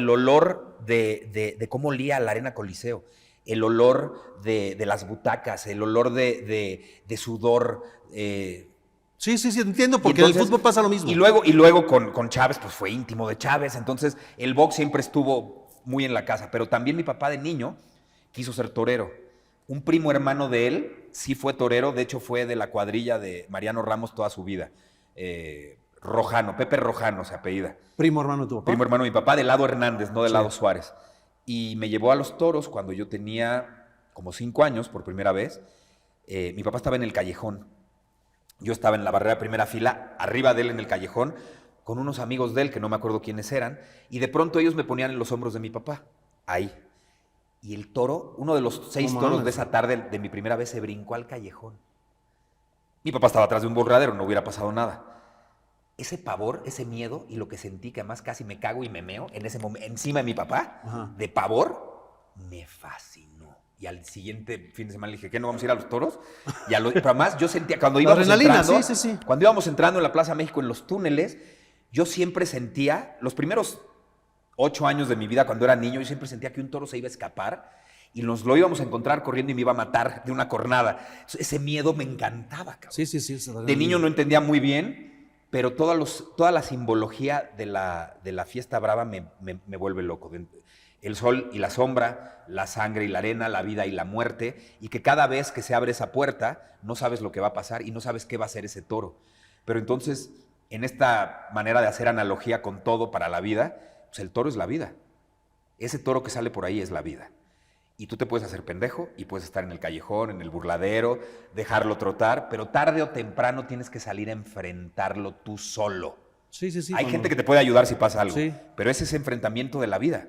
olor de cómo olía la arena Coliseo. El olor de las butacas, el olor de sudor. Sí, entiendo, Y porque en el entonces- fútbol pasa lo mismo. Y luego con Chávez, pues fue íntimo de Chávez. Entonces el box siempre estuvo muy en la casa. Pero también mi papá de niño quiso ser torero. Un primo hermano de él sí fue torero. De hecho, fue de la cuadrilla de Mariano Ramos toda su vida. Rojano, Pepe Rojano se apellida. Primo hermano de tu papá. Primo hermano de mi papá, del lado Hernández, no del Sí. lado Suárez. Y me llevó a los toros cuando yo tenía como 5 años por primera vez. Mi papá estaba en el callejón. Yo estaba en la barrera de primera fila, arriba de él en el callejón, con unos amigos de él, que no me acuerdo quiénes eran, y de pronto ellos me ponían en los hombros de mi papá, ahí. Y el toro, uno de los 6 No toros mames. de esa tarde de mi primera vez, se brincó al callejón. Mi papá estaba atrás de un borradero, no hubiera pasado nada. Ese pavor, ese miedo, y lo que sentí, que además casi me cago y me meo en ese momento, encima de mi papá, Ajá. de pavor, me fascinó. Y al siguiente fin de semana le dije, ¿qué, no vamos a ir a los toros? Pero además yo sentía, cuando íbamos adrenalina, entrando, sí. cuando íbamos entrando en la Plaza México, en los túneles, yo siempre sentía, los primeros 8 años de mi vida, cuando era niño, yo siempre sentía que un toro se iba a escapar y nos lo íbamos a encontrar corriendo y me iba a matar de una cornada. Ese miedo me encantaba, cabrón. Sí. De niño no entendía muy bien, pero toda la simbología de la fiesta brava me vuelve loco. El sol y la sombra, la sangre y la arena, la vida y la muerte, y que cada vez que se abre esa puerta no sabes lo que va a pasar y no sabes qué va a hacer ese toro. Pero entonces, en esta manera de hacer analogía con todo para la vida, pues el toro es la vida. Ese toro que sale por ahí es la vida. Y tú te puedes hacer pendejo y puedes estar en el callejón, en el burladero, dejarlo trotar, pero tarde o temprano tienes que salir a enfrentarlo tú solo. Sí, sí, sí. Hay gente que te puede ayudar si pasa algo, Sí. pero es ese enfrentamiento de la vida.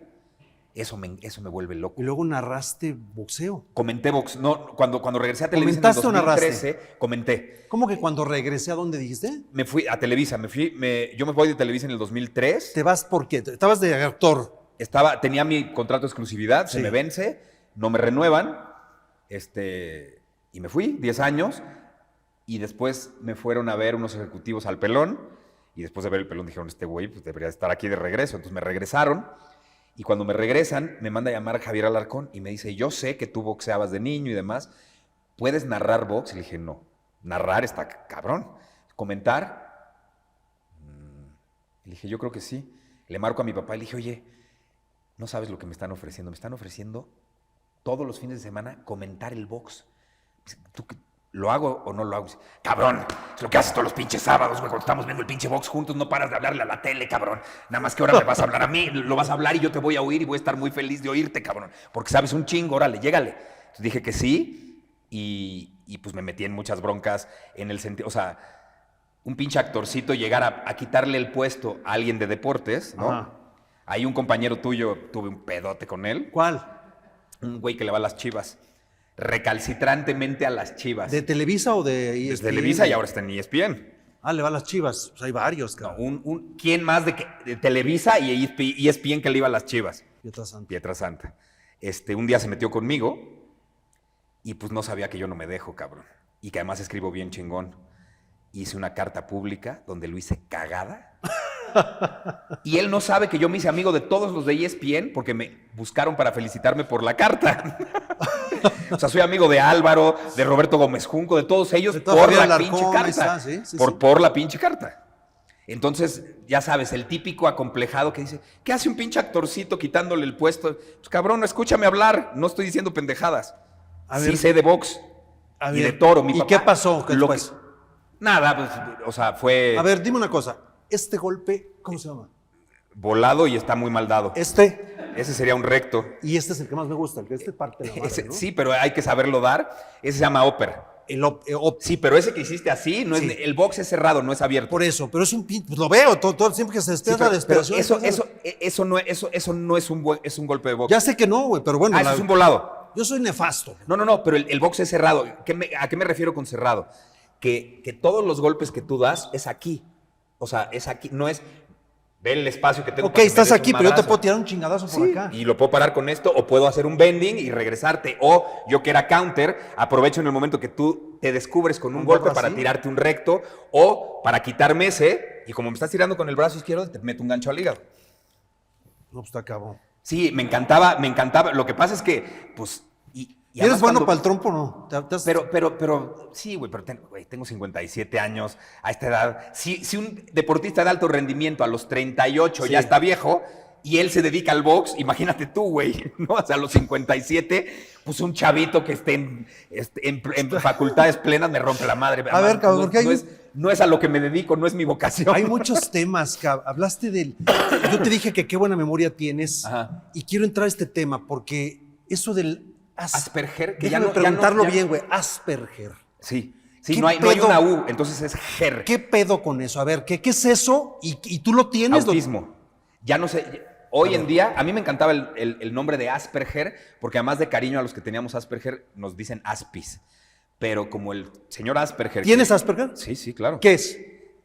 Eso me vuelve loco. Y luego narraste boxeo. Comenté box, no, cuando regresé a Televisa en el ¿Comentaste o narraste? 2013, comenté. ¿Cómo que cuando regresé a dónde dijiste? Me fui a Televisa, yo me voy de Televisa en el 2003. ¿Te vas por qué? Estabas de actor. Tenía mi contrato de exclusividad, Sí. se me vence, no me renuevan, y me fui, 10 años, y después me fueron a ver unos ejecutivos al Pelón, y después de ver el Pelón dijeron, este güey pues debería estar aquí de regreso, entonces me regresaron, y cuando me regresan, me manda a llamar Javier Alarcón, y me dice, yo sé que tú boxeabas de niño y demás, ¿puedes narrar box? Y le dije, no, narrar está cabrón, comentar, y le dije, yo creo que sí, le marco a mi papá y le dije, oye, no sabes lo que me están ofreciendo todos los fines de semana comentar el box. ¿Tú lo hago o no lo hago? Dice, cabrón, es lo que haces todos los pinches sábados, güey, cuando estamos viendo el pinche box juntos, no paras de hablarle a la tele, cabrón. Nada más que ahora me vas a hablar a mí, lo vas a hablar y yo te voy a oír y voy a estar muy feliz de oírte, cabrón, porque sabes un chingo, órale, llégale. Entonces dije que sí y pues me metí en muchas broncas en el sentido, o sea, un pinche actorcito llegar a quitarle el puesto a alguien de deportes, ¿no? Ajá. Ahí un compañero tuyo, tuve un pedote con él. ¿Cuál? Un güey que le va a las Chivas. Recalcitrantemente a las Chivas. ¿De Televisa o de ESPN? Desde Televisa y ahora está en ESPN. Ah, le va a las Chivas. Pues hay varios, No, cabrón. ¿quién más de Televisa y ESPN que le iba a las Chivas? Pietrasanta. Pietrasanta. Un día se metió conmigo y pues no sabía que yo no me dejo, cabrón. Y que además escribo bien chingón. Hice una carta pública donde lo hice cagada. Y él no sabe que yo me hice amigo de todos los de ESPN porque me buscaron para felicitarme por la carta. O sea, soy amigo de Álvaro, de Roberto Gómez Junco, de todos ellos De todo por Javier la Alarcón, pinche ahí carta. está, sí, sí, sí. Por la pinche carta. Entonces, ya sabes, el típico acomplejado que dice, ¿qué hace un pinche actorcito quitándole el puesto? Pues cabrón, escúchame hablar, no estoy diciendo pendejadas. A Sí ver. sé de box A y ver, de toro. Mi ¿y papá, qué pasó lo después? nada, pues, o sea, fue A ver, dime una cosa. Este golpe, ¿cómo se llama? volado y está muy mal dado. Este. Ese sería un recto. Y este es el que más me gusta, el que este parte de la madre, ¿no? Sí, pero hay que saberlo dar. Ese se llama upper. Sí, pero ese que hiciste así, no Sí. es, el box es cerrado, no es abierto. Por eso, pero es un pin, pues lo veo, todo siempre que se Sí, despierta la pero desesperación. eso no es es un golpe de box. Ya sé que no, güey, pero bueno. Eso es un volado. Yo soy nefasto. No, pero el box es cerrado. ¿A qué me refiero con cerrado? Que todos los golpes que tú das es aquí. O sea, es aquí, no es... Ve el espacio que tengo. Ok, para que me estás des un aquí, pero yo te madrazo. puedo tirar un chingadazo por Sí, acá. y lo puedo parar con esto, o puedo hacer un bending y regresarte. O yo que era counter, aprovecho en el momento que tú te descubres con un ¿Un golpe golpe para así? tirarte un recto, o para quitarme ese, y como me estás tirando con el brazo izquierdo, te meto un gancho al hígado. No, pues está cabrón. Sí, me encantaba. Lo que pasa es que, pues... ¿Y eres además bueno cuando- para el trompo o no? Pero, sí, güey, pero tengo 57 años a esta edad. Si un deportista de alto rendimiento a los 38 Sí. ya está viejo y él se dedica al box, imagínate tú, güey, ¿no? O sea, a los 57, pues un chavito que esté en facultades plenas me rompe la madre. A ver, cabrón, porque hay no es a lo que me dedico, no es mi vocación. Hay muchos temas, cabrón. Hablaste del... Yo te dije que qué buena memoria tienes. Ajá. Y quiero entrar a este tema porque eso del... Asperger, que Déjame ya no... preguntarlo ya- bien, güey. Asperger. Sí, ¿Qué no hay pedo? una U, entonces es ger. ¿Qué pedo con eso? A ver, ¿qué es eso? ¿Y tú lo tienes? Autismo. Ya no sé. Hoy en día, a mí me encantaba el nombre de Asperger, porque además de cariño a los que teníamos Asperger, nos dicen Aspis. Pero como el señor Asperger. ¿Tienes Asperger? Sí, sí, claro. ¿Qué es?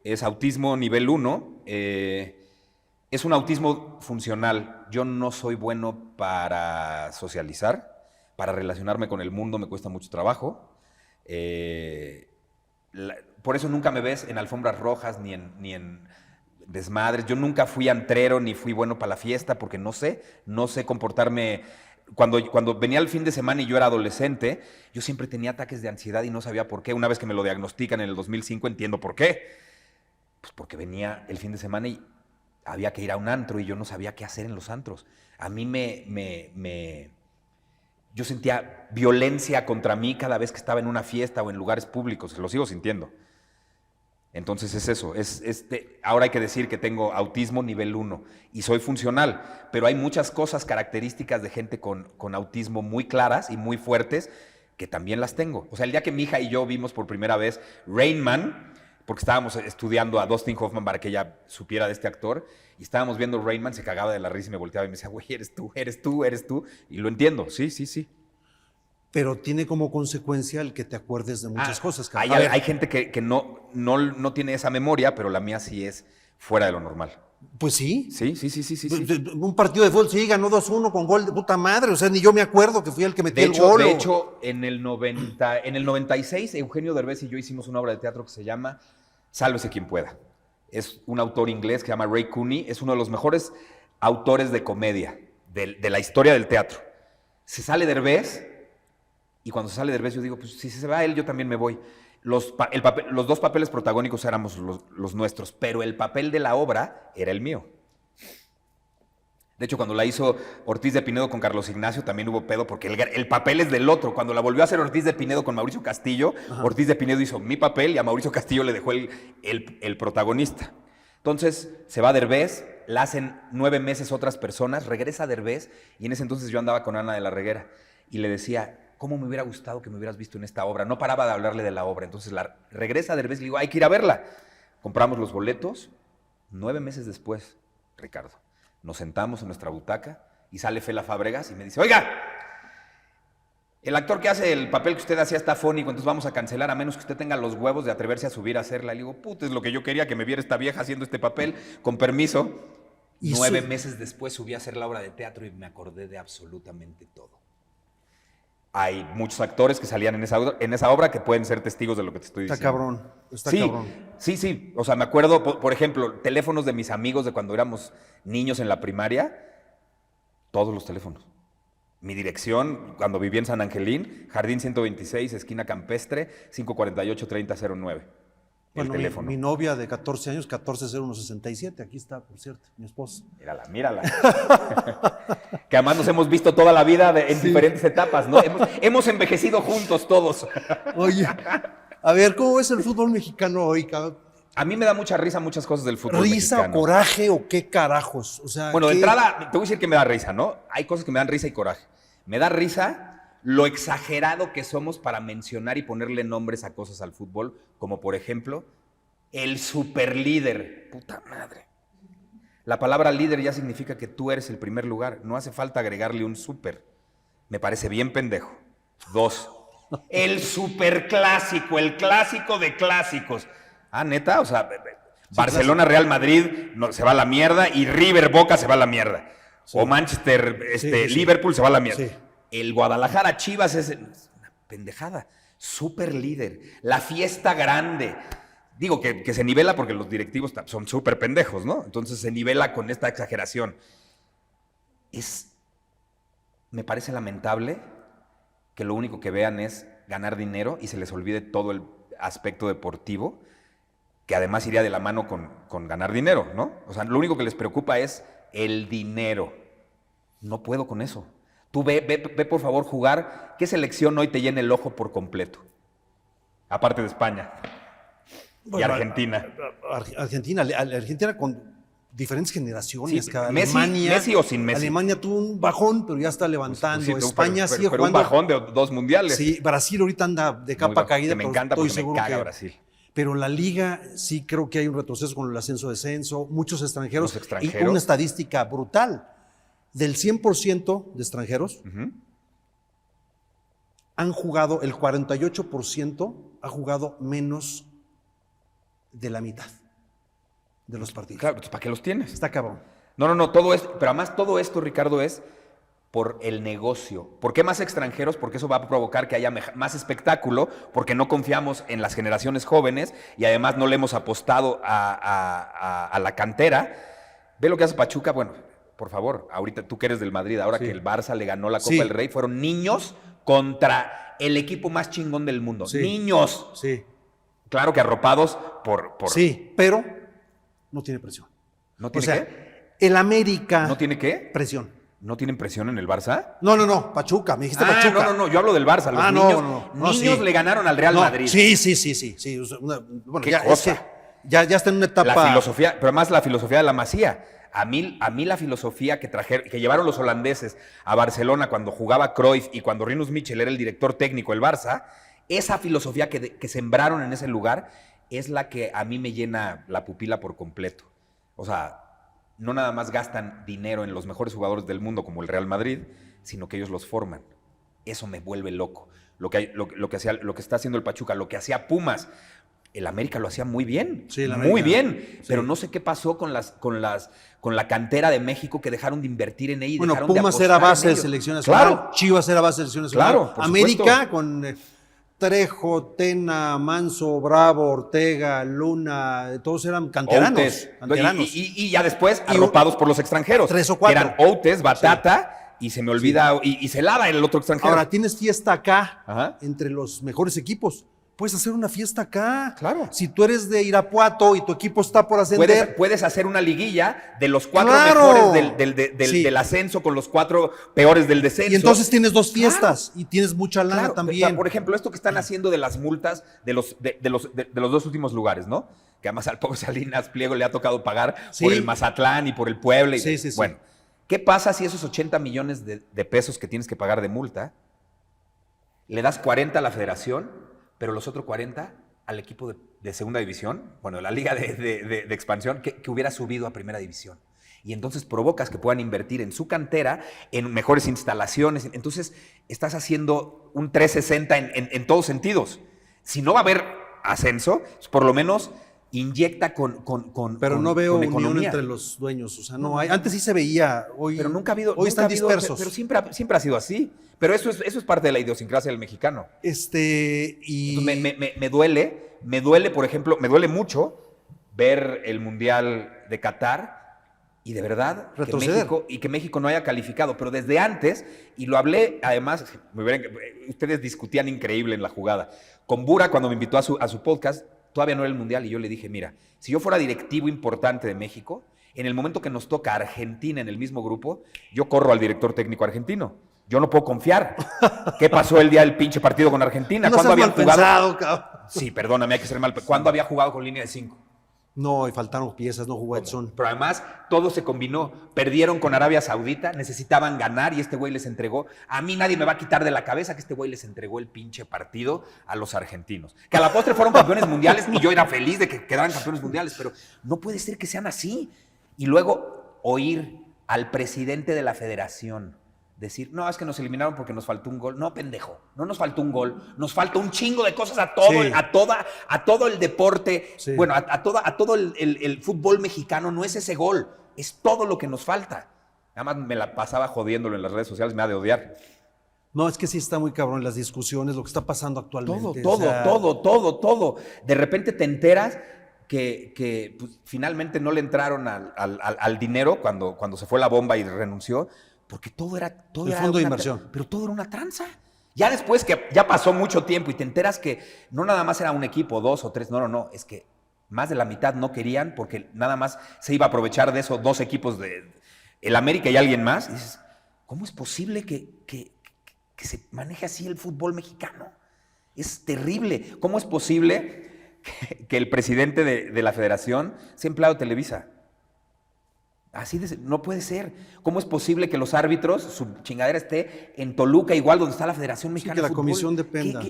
Es autismo nivel 1. Es un autismo funcional. Yo no soy bueno para socializar, para relacionarme con el mundo me cuesta mucho trabajo. Por eso nunca me ves en alfombras rojas ni en desmadres. Yo nunca fui antrero ni fui bueno para la fiesta porque no sé comportarme. Cuando venía el fin de semana y yo era adolescente, yo siempre tenía ataques de ansiedad y no sabía por qué. Una vez que me lo diagnostican en el 2005 entiendo por qué. Pues porque venía el fin de semana y había que ir a un antro y yo no sabía qué hacer en los antros. A mí yo sentía violencia contra mí cada vez que estaba en una fiesta o en lugares públicos, lo sigo sintiendo. Entonces es eso, ahora hay que decir que tengo autismo nivel 1 y soy funcional, pero hay muchas cosas características de gente con autismo muy claras y muy fuertes que también las tengo. O sea, el día que mi hija y yo vimos por primera vez Rain Man, porque estábamos estudiando a Dustin Hoffman para que ella supiera de este actor, y estábamos viendo Rain Man, se cagaba de la risa y me volteaba y me decía, güey, eres tú, y lo entiendo, sí. Pero tiene como consecuencia el que te acuerdes de muchas cosas. Hay gente que no tiene esa memoria, pero la mía sí es fuera de lo normal. Pues sí. Sí. Un partido de fútbol, sí, ganó 2-1 con gol de puta madre. O sea, ni yo me acuerdo que fui el que metió el gol. De hecho, en el 96, Eugenio Derbez y yo hicimos una obra de teatro que se llama Sálvese quien pueda. Es un autor inglés que se llama Ray Cooney. Es uno de los mejores autores de comedia de la historia del teatro. Se sale Derbez. Y cuando sale Derbez yo digo, pues si se va él, yo también me voy. Los dos papeles protagónicos éramos los nuestros, pero el papel de la obra era el mío. De hecho, cuando la hizo Ortiz de Pinedo con Carlos Ignacio también hubo pedo porque el papel es del otro. Cuando la volvió a hacer Ortiz de Pinedo con Mauricio Castillo, ajá, Ortiz de Pinedo hizo mi papel y a Mauricio Castillo le dejó el protagonista. Entonces se va Derbez, la hacen 9 meses otras personas, regresa Derbez y en ese entonces yo andaba con Ana de la Reguera y le decía, ¿cómo me hubiera gustado que me hubieras visto en esta obra? No paraba de hablarle de la obra. Entonces regresa Derbez y le digo, hay que ir a verla. Compramos los boletos. 9 meses después, Ricardo, nos sentamos en nuestra butaca y sale Fela Fábregas y me dice, oiga, el actor que hace el papel que usted hacía está afónico, entonces vamos a cancelar a menos que usted tenga los huevos de atreverse a subir a hacerla. Le digo, puta, es lo que yo quería, que me viera esta vieja haciendo este papel, con permiso. 9 meses después subí a hacer la obra de teatro y me acordé de absolutamente todo. Hay muchos actores que salían en esa obra que pueden ser testigos de lo que te estoy diciendo. Está cabrón. Sí. O sea, me acuerdo, por ejemplo, teléfonos de mis amigos de cuando éramos niños en la primaria. Todos los teléfonos. Mi dirección, cuando viví en San Angelín, Jardín 126, esquina Campestre, 548-3009. Bueno, el teléfono. Mi novia de 14 años, 140167, aquí está, por cierto, mi esposa. Mírala. Que además nos hemos visto toda la vida en diferentes etapas, ¿no? Hemos envejecido juntos todos. Oye, a ver, ¿cómo es el fútbol mexicano hoy, cabrón? A mí me da mucha risa muchas cosas del fútbol ¿Risa mexicano. o coraje o qué carajos? O sea, bueno, de entrada, te voy a decir que me da risa, ¿no? Hay cosas que me dan risa y coraje. Me da risa lo exagerado que somos para mencionar y ponerle nombres a cosas al fútbol, como por ejemplo, el superlíder. Puta madre. La palabra líder ya significa que tú eres el primer lugar. No hace falta agregarle un super. Me parece bien pendejo. 2. El superclásico, el clásico de clásicos. Ah, ¿neta? O sea, sí, Barcelona, Real Madrid se va a la mierda y River Boca se va a la mierda. Sí. O Manchester, Liverpool se va a la mierda. Sí. El Guadalajara Chivas es una pendejada. Súper líder. La fiesta grande. Digo que se nivela porque los directivos son súper pendejos, ¿no? Entonces se nivela con esta exageración. Me parece lamentable que lo único que vean es ganar dinero y se les olvide todo el aspecto deportivo, que además iría de la mano con ganar dinero, ¿no? O sea, lo único que les preocupa es el dinero. No puedo con eso. Tú ve por favor jugar. ¿Qué selección hoy te llena el ojo por completo? Aparte de España. Bueno, y Argentina. Argentina con diferentes generaciones. Sí, Messi o sin Messi. Alemania tuvo un bajón, pero ya está levantando. Pues, España sigue jugando. Pero un bajón de 2 mundiales. Sí, Brasil ahorita anda de capa caída. Que me encanta porque me caga Brasil. Pero la liga sí creo que hay un retroceso con el ascenso-descenso. Muchos extranjeros. Y una estadística brutal. Del 100% de extranjeros, han jugado, el 48% ha jugado menos de la mitad de los partidos. Claro, pues ¿para qué los tienes? Está cabrón. No, todo esto, pero además todo esto, Ricardo, es por el negocio. ¿Por qué más extranjeros? Porque eso va a provocar que haya más espectáculo, porque no confiamos en las generaciones jóvenes y además no le hemos apostado a la cantera. Ve lo que hace Pachuca, bueno. Por favor, ahorita tú que eres del Madrid, ahora que el Barça le ganó la Copa del Rey, fueron niños contra el equipo más chingón del mundo. Sí. ¡Niños! Sí. Claro que arropados por... Sí, pero no tiene presión. ¿No tiene qué? El América... ¿No tiene qué? Presión. ¿No tienen presión en el Barça? No, Pachuca, me dijiste Pachuca. No, yo hablo del Barça. Los niños le ganaron al Real Madrid. Sí. Bueno, ¿Qué cosa? Ya está en una etapa. La filosofía, pero además la filosofía de la Masía. A mí la filosofía que llevaron los holandeses a Barcelona cuando jugaba Cruyff y cuando Rinus Michel era el director técnico del Barça, esa filosofía que sembraron en ese lugar es la que a mí me llena la pupila por completo. O sea, no nada más gastan dinero en los mejores jugadores del mundo como el Real Madrid, sino que ellos los forman. Eso me vuelve loco. Lo que está haciendo el Pachuca, lo que hacía Pumas, el América lo hacía muy bien, sí, muy bien, sí. Pero no sé qué pasó con la cantera de México, que dejaron de invertir en ella. Bueno, Pumas era base de selección nacional, claro. Chivas era base de selección nacional, claro, América supuesto. con Trejo, Tena, Manso, Bravo, Ortega, Luna, todos eran canteranos. Y ya después arropados por los extranjeros. 3 o 4. Que eran Outes, Batata, y se me olvida, y Celada era el otro extranjero. Ahora, tienes fiesta acá, Ajá. entre los mejores equipos. Puedes hacer una fiesta acá. Claro. Si tú eres de Irapuato y tu equipo está por ascender. Puedes hacer una liguilla de los 4 ¡claro! mejores del ascenso con los 4 peores del descenso. Y entonces tienes 2 fiestas y tienes mucha lana también. O sea, por ejemplo, esto que están haciendo de las multas de los 2 últimos lugares, ¿no? Que además al pobre Salinas Pliego le ha tocado pagar por el Mazatlán y por el Puebla. Bueno, ¿qué pasa si esos 80 millones de pesos que tienes que pagar de multa le das 40 a la federación, pero los otros 40 al equipo de segunda división, bueno, la liga de expansión, que hubiera subido a primera división? Y entonces provocas que puedan invertir en su cantera, en mejores instalaciones. Entonces estás haciendo un 360 en todos sentidos. Si no va a haber ascenso, por lo menos inyecta pero no veo unión economía entre los dueños. O sea, no hay. Antes sí se veía. Hoy, pero nunca ha habido. Hoy están dispersos. Pero siempre ha sido así. Pero eso es parte de la idiosincrasia del mexicano. Y me duele, por ejemplo, me duele mucho ver el Mundial de Qatar y de verdad que México no haya calificado. Pero desde antes, y lo hablé, además, ustedes discutían increíble en la jugada. Con Bura, cuando me invitó a su podcast, todavía no era el Mundial, y yo le dije, mira, si yo fuera directivo importante de México, en el momento que nos toca Argentina en el mismo grupo, yo corro al director técnico argentino. Yo no puedo confiar. ¿Qué pasó el día del pinche partido con Argentina? No ¿Cuándo habían jugado? Pensado, cabrón. Sí, perdóname, hay que ser mal. ¿Cuándo había jugado con línea de 5? No, y faltaron piezas, no jugó Edson. Pero además, todo se combinó. Perdieron con Arabia Saudita, necesitaban ganar y este güey les entregó. A mí nadie me va a quitar de la cabeza que este güey les entregó el pinche partido a los argentinos. Que a la postre fueron campeones mundiales y yo era feliz de que quedaran campeones mundiales, pero no puede ser que sean así. Y luego oír al presidente de la federación decir, no, es que nos eliminaron porque nos faltó un gol. No, pendejo, no nos faltó un gol, nos falta un chingo de cosas a todo el deporte, bueno, a todo el fútbol mexicano. No es ese gol, es todo lo que nos falta. Nada más me la pasaba jodiéndolo en las redes sociales, me ha de odiar. No, es que sí está muy cabrón las discusiones, lo que está pasando actualmente. Todo. De repente te enteras que pues, finalmente no le entraron al dinero cuando se fue la bomba y renunció, porque todo era fondo de inversión. Pero todo era una tranza. Ya después que ya pasó mucho tiempo y te enteras que no nada más era un equipo, 2 o 3, no, es que más de la mitad no querían porque nada más se iba a aprovechar de esos 2 equipos de el América y alguien más. Y dices, ¿cómo es posible que se maneje así el fútbol mexicano? Es terrible. ¿Cómo es posible que el presidente de la federación sea empleado de Televisa? Así no puede ser. ¿Cómo es posible que los árbitros, su chingadera esté en Toluca, igual donde está la Federación Mexicana de Fútbol? Que la comisión dependa.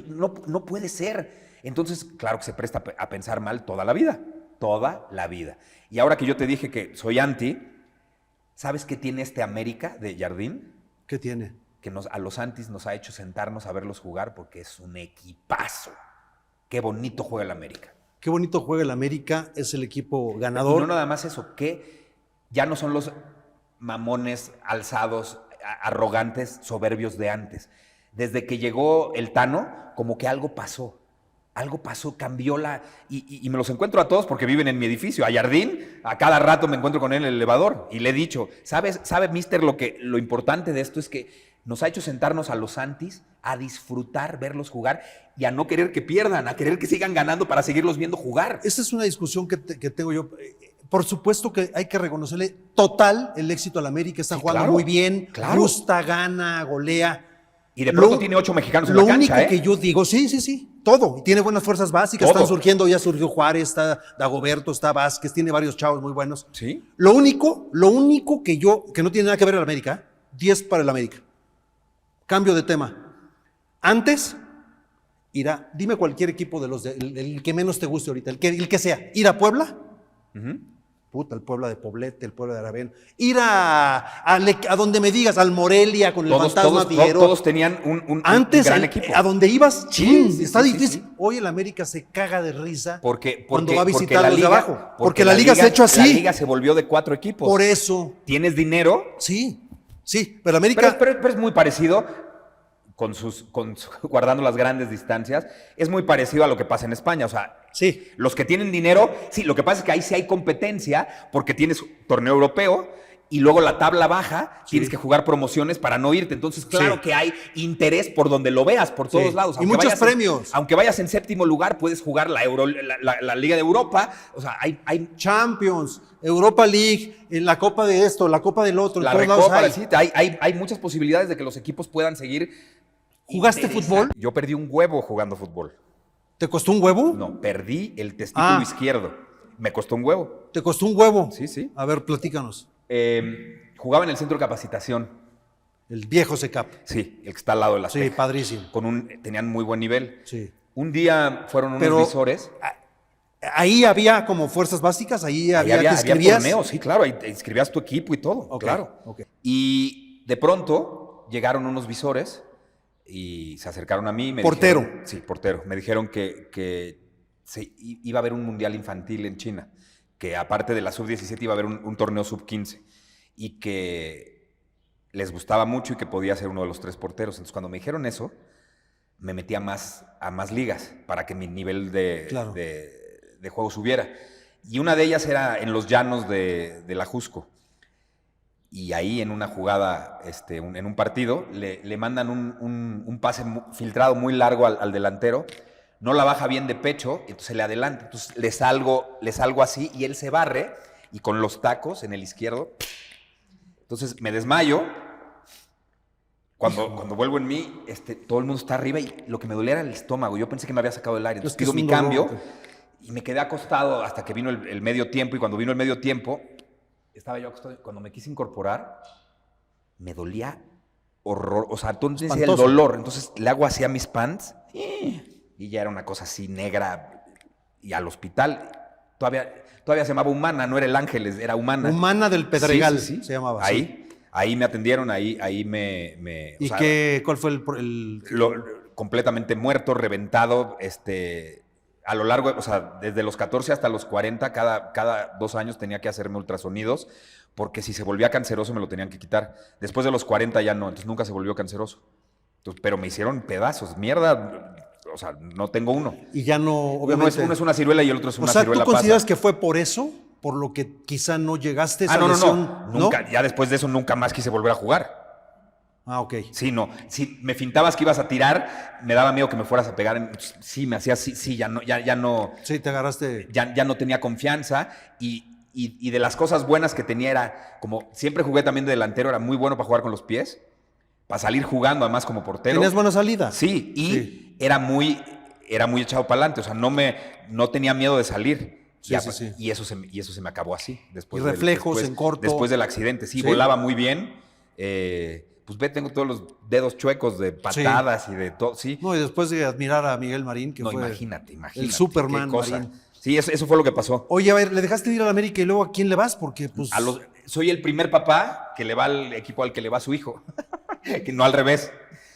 No puede ser. Entonces, claro que se presta a pensar mal toda la vida. Toda la vida. Y ahora que yo te dije que soy anti, ¿sabes qué tiene este América de Jardín? ¿Qué tiene? Que a los antis nos ha hecho sentarnos a verlos jugar porque es un equipazo. Qué bonito juega el América. Qué bonito juega el América, es el equipo ganador. Y no nada más eso, que ya no son los mamones alzados, arrogantes, soberbios de antes. Desde que llegó el Tano, como que algo pasó. Algo pasó, cambió y me los encuentro a todos porque viven en mi edificio. A Jardín, a cada rato me encuentro con él en el elevador. Y le he dicho, ¿sabe, mister, lo importante de esto es que nos ha hecho sentarnos a los antis, a disfrutar, verlos jugar y a no querer que pierdan, a querer que sigan ganando para seguirlos viendo jugar? Esa es una discusión que tengo yo. Por supuesto que hay que reconocerle total el éxito al América. Está jugando muy bien, gusta, gana, golea. Y de pronto tiene 8 mexicanos en la cancha. Lo único que yo digo, sí. todo. Y tiene buenas fuerzas básicas. Todo. Están surgiendo, ya surgió Juárez, está Dagoberto, está Vázquez, tiene varios chavos muy buenos. Sí. Lo único que no tiene nada que ver el América, 10 para el América. Cambio de tema. Antes, dime cualquier equipo de los el que menos te guste ahorita, el que sea. Ir a Puebla. Puta, el Puebla de Poblete, el Puebla de Aravena. Ir a donde me digas, al Morelia con el fantasma Figueroa. Todos tenían un Antes, gran equipo. a donde ibas, Sí, está sí, difícil. sí. Hoy el América se caga de risa Porque va a visitar la los de liga, abajo. Porque la liga se ha hecho así. La liga se volvió de 4 equipos. Por eso. Tienes dinero. Sí, pero América... Pero es muy parecido, guardando las grandes distancias, es muy parecido a lo que pasa en España. O sea, Sí. los que tienen dinero, sí, lo que pasa es que ahí sí hay competencia porque tienes torneo europeo y luego la tabla baja, tienes que jugar promociones para no irte. Entonces, claro que hay interés por donde lo veas, por todos lados. Y muchos premios. Aunque vayas en 7º lugar, puedes jugar la Liga de Europa. O sea, hay Champions, Europa League, en la Copa de esto, la Copa del otro, en la todos lados Recopa, hay. sí, hay muchas posibilidades de que los equipos puedan seguir. ¿Jugaste fútbol? Yo perdí un huevo jugando fútbol. ¿Te costó un huevo? No, perdí el testículo izquierdo. Me costó un huevo. ¿Te costó un huevo? Sí, sí. A ver, platícanos. Jugaba en el centro de capacitación. El viejo SECAP. Sí, el que está al lado de la Sí, padrísimo. Tenían muy buen nivel. Sí. Un día fueron unos visores. Ahí había como fuerzas básicas, ahí había que Había escribías. torneos, sí, claro, ahí te inscribías tu equipo y todo, Ok, claro. ok. Y de pronto llegaron unos visores y se acercaron a mí. Portero. Sí, portero. Me dijeron que iba a haber un mundial infantil en China, que aparte de la sub-17 iba a haber un torneo sub-15 y que les gustaba mucho y que podía ser uno de los 3 porteros. Entonces, cuando me dijeron eso, me metí a más ligas para que mi nivel de juego subiera. Y una de ellas era en los llanos de la Jusco. Y ahí en una jugada, en un partido, le mandan un pase filtrado muy largo al delantero. No la baja bien de pecho, entonces le adelanta. Entonces le salgo así y él se barre y con los tacos en el izquierdo. Entonces me desmayo. Cuando vuelvo en mí, todo el mundo está arriba y lo que me dolía era el estómago. Yo pensé que me había sacado el aire. Entonces pido mi cambio y me quedé acostado hasta que vino el medio tiempo. Y cuando vino el medio tiempo, estaba yo acostado. Cuando me quise incorporar, me dolía horror. O sea, entonces el dolor. Entonces le hago así a mis pants y ya era una cosa así negra. Y al hospital, todavía se llamaba Humana, no era el Ángeles, era Humana. Humana del Pedregal sí. se llamaba. Ahí me atendieron, ahí me ¿Y cuál fue el...? Completamente muerto, reventado, a lo largo, o sea, desde los 14 hasta los 40, cada 2 años tenía que hacerme ultrasonidos, porque si se volvía canceroso me lo tenían que quitar. Después de los 40 ya no, entonces nunca se volvió canceroso. Entonces, pero me hicieron pedazos, mierda, o sea, no tengo uno. Y ya no, obviamente... Uno es una ciruela y el otro es una ciruela pasa. O sea, ¿tú consideras que fue por eso? ¿Por lo que quizá no llegaste a esa lesión? No. Nunca, ya después de eso nunca más quise volver a jugar. Ah, ok. Sí, no. Si me fintabas que ibas a tirar, me daba miedo que me fueras a pegar. Sí, me hacías, sí, ya no. Sí, te agarraste. Ya no tenía confianza y de las cosas buenas que tenía era, como siempre jugué también de delantero, era muy bueno para jugar con los pies, para salir jugando además como portero. ¿Tenías buena salida? Sí, y era muy echado para adelante, o sea, no tenía miedo de salir. Sí. Y eso se me acabó así. Y reflejos en corto. Después del accidente, sí, volaba muy bien. Pues tengo todos los dedos chuecos de patadas y de todo, sí. No, y después de admirar a Miguel Marín, que fue imagínate. el Superman Marín. Sí, eso fue lo que pasó. Oye, a ver, ¿le dejaste de ir a la América y luego a quién le vas? Porque, pues... Soy el primer papá que le va al equipo al que le va su hijo. Que no al revés.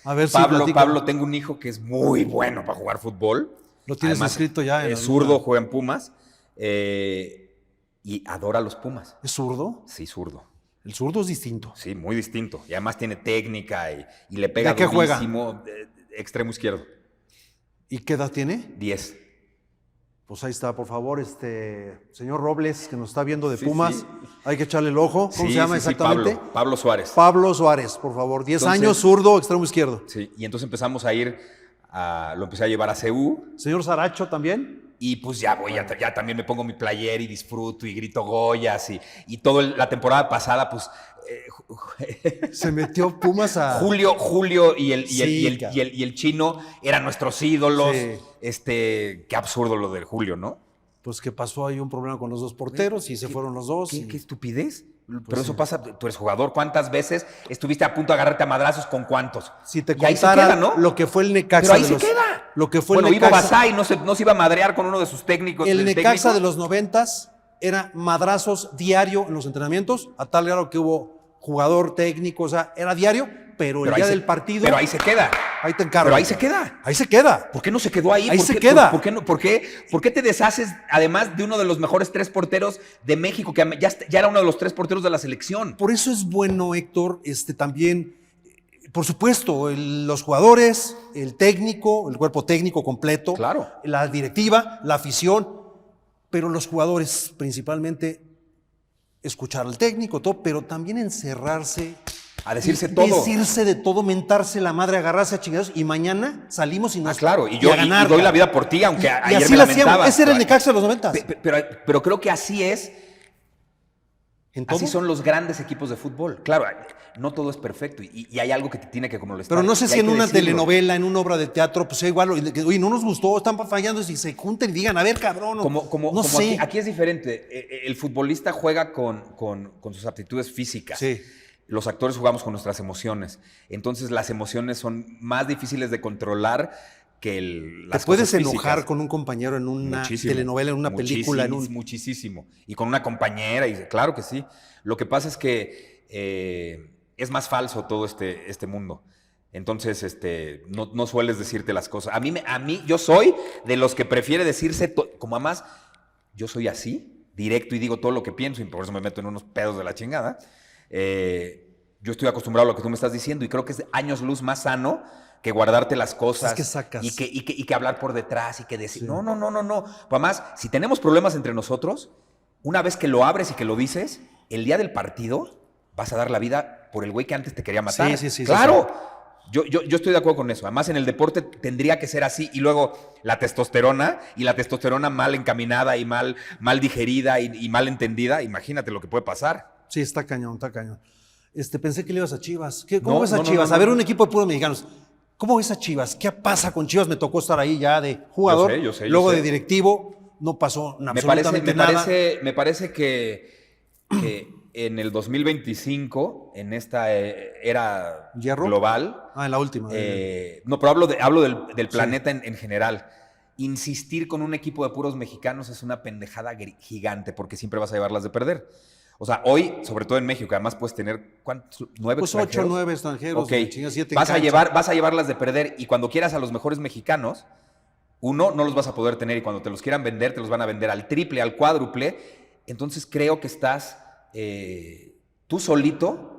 A ver, Pablo, tengo un hijo que es muy bueno para jugar fútbol. Lo tienes escrito ya. Es zurdo, juega en Pumas. Y adora los Pumas. ¿Es zurdo? Sí, zurdo. El zurdo es distinto. Sí, muy distinto. Y además tiene técnica y le pega ¿De qué durísimo. Extremo izquierdo. ¿Y qué edad tiene? 10. Pues ahí está, por favor, señor Robles, que nos está viendo de Pumas. Sí. Hay que echarle el ojo. ¿Cómo se llama exactamente? Pablo Suárez. Pablo Suárez, por favor. 10 años, zurdo, extremo izquierdo. Sí, y entonces empezamos a ir, lo empecé a llevar a CU. ¿Señor Saracho también? Y pues ya también me pongo mi player y disfruto y grito Goyas y toda la temporada pasada pues Se metió Pumas a... Julio y el Sí, Chino eran nuestros ídolos. Sí. Qué absurdo lo del Julio, ¿no? Pues que pasó ahí un problema con los dos porteros y se fueron los dos. ¿Qué y- estupidez? Pero Pues eso sí. pasa, tú eres jugador. ¿Cuántas veces estuviste a punto de agarrarte a madrazos con cuántos? Si te Y ahí se contara queda, ¿no? lo que fue el Necaxa Pero ahí de se los... queda. Lo que fue Bueno, el Ivo Necaxa. Basay no se iba a madrear con uno de sus técnicos. El del Necaxa técnico. de los 90s era madrazos diario en los entrenamientos, a tal grado que hubo jugador técnico, o sea, era diario, pero el Pero día ahí del partido... Pero ahí se queda. Ahí te encargo. Pero ahí se queda. Ahí se queda. ¿Por qué no se quedó ahí? Ahí ¿Por se qué- queda. ¿Por qué te deshaces, además de uno de los mejores 3 porteros de México, que ya era uno de los 3 porteros de la selección? Por eso es bueno, Héctor, también, por supuesto, los jugadores, el técnico, el cuerpo técnico completo, Claro. la directiva, la afición, pero los jugadores principalmente escuchar al técnico, todo, pero también encerrarse. A decirse todo. Decirse de todo, mentarse la madre, agarrarse a chingados y mañana salimos y nos Claro, y a yo ganar, y doy la cabrón. vida por ti, aunque Y ayer así me lo hacíamos. lamentaba. Ese era el Necaxa de los 90. Pero creo que así es. ¿En todo? Así son los grandes equipos de fútbol. Claro, no todo es perfecto y hay algo que te tiene que molestar. Pero no sé y si hay en que una decirlo. telenovela, en una obra de teatro, pues sea igual, oye, no nos gustó, están fallando, y se junten y digan, a ver, cabrón, no sé. Aquí es diferente. El futbolista juega con sus aptitudes físicas. Sí. Los actores jugamos con nuestras emociones. Entonces las emociones son más difíciles de controlar que las Te puedes cosas enojar físicas. con un compañero en una Muchísimo, telenovela, en una película, en un... Muchísimo. Y con una compañera, y claro que sí. Lo que pasa es que es más falso todo este mundo. Entonces, no sueles decirte las cosas. A mí, yo soy de los que prefiere decirse, como además, yo soy así, directo y digo todo lo que pienso, y por eso me meto en unos pedos de la chingada. Yo estoy acostumbrado a lo que tú me estás diciendo, y creo que es años luz más sano que guardarte las cosas. Es que sacas. Y que hablar por detrás y que decir, Sí. no. Además, si tenemos problemas entre nosotros, una vez que lo abres y que lo dices, el día del partido vas a dar la vida por el güey que antes te quería matar. Sí. ¡Claro! Yo estoy de acuerdo con eso. Además, en el deporte tendría que ser así. Y luego la testosterona mal encaminada y mal digerida y mal entendida, imagínate lo que puede pasar. Sí, está cañón. Pensé que le ibas a Chivas. ¿Cómo No, ves a no, Chivas? no, A ver, no. un equipo de puros mexicanos. ¿Cómo ves a Chivas? ¿Qué pasa con Chivas? Me tocó estar ahí ya de jugador, Yo sé. luego de directivo, no pasó absolutamente nada. Me parece que en el 2025, en esta era ¿Hierro? global, En la última. no, pero hablo del planeta en general. Insistir con un equipo de puros mexicanos es una pendejada gigante, porque siempre vas a llevarlas de perder. O sea, hoy, sobre todo en México, además puedes tener, ¿cuántos? 9 Pues extranjeros. 8 o 9 extranjeros. Ok, chingas, 7 en vas a cancha. llevarlas de perder, y cuando quieras a los mejores mexicanos, no los vas a poder tener, y cuando te los quieran vender, te los van a vender al triple, al cuádruple. Entonces creo que estás tú solito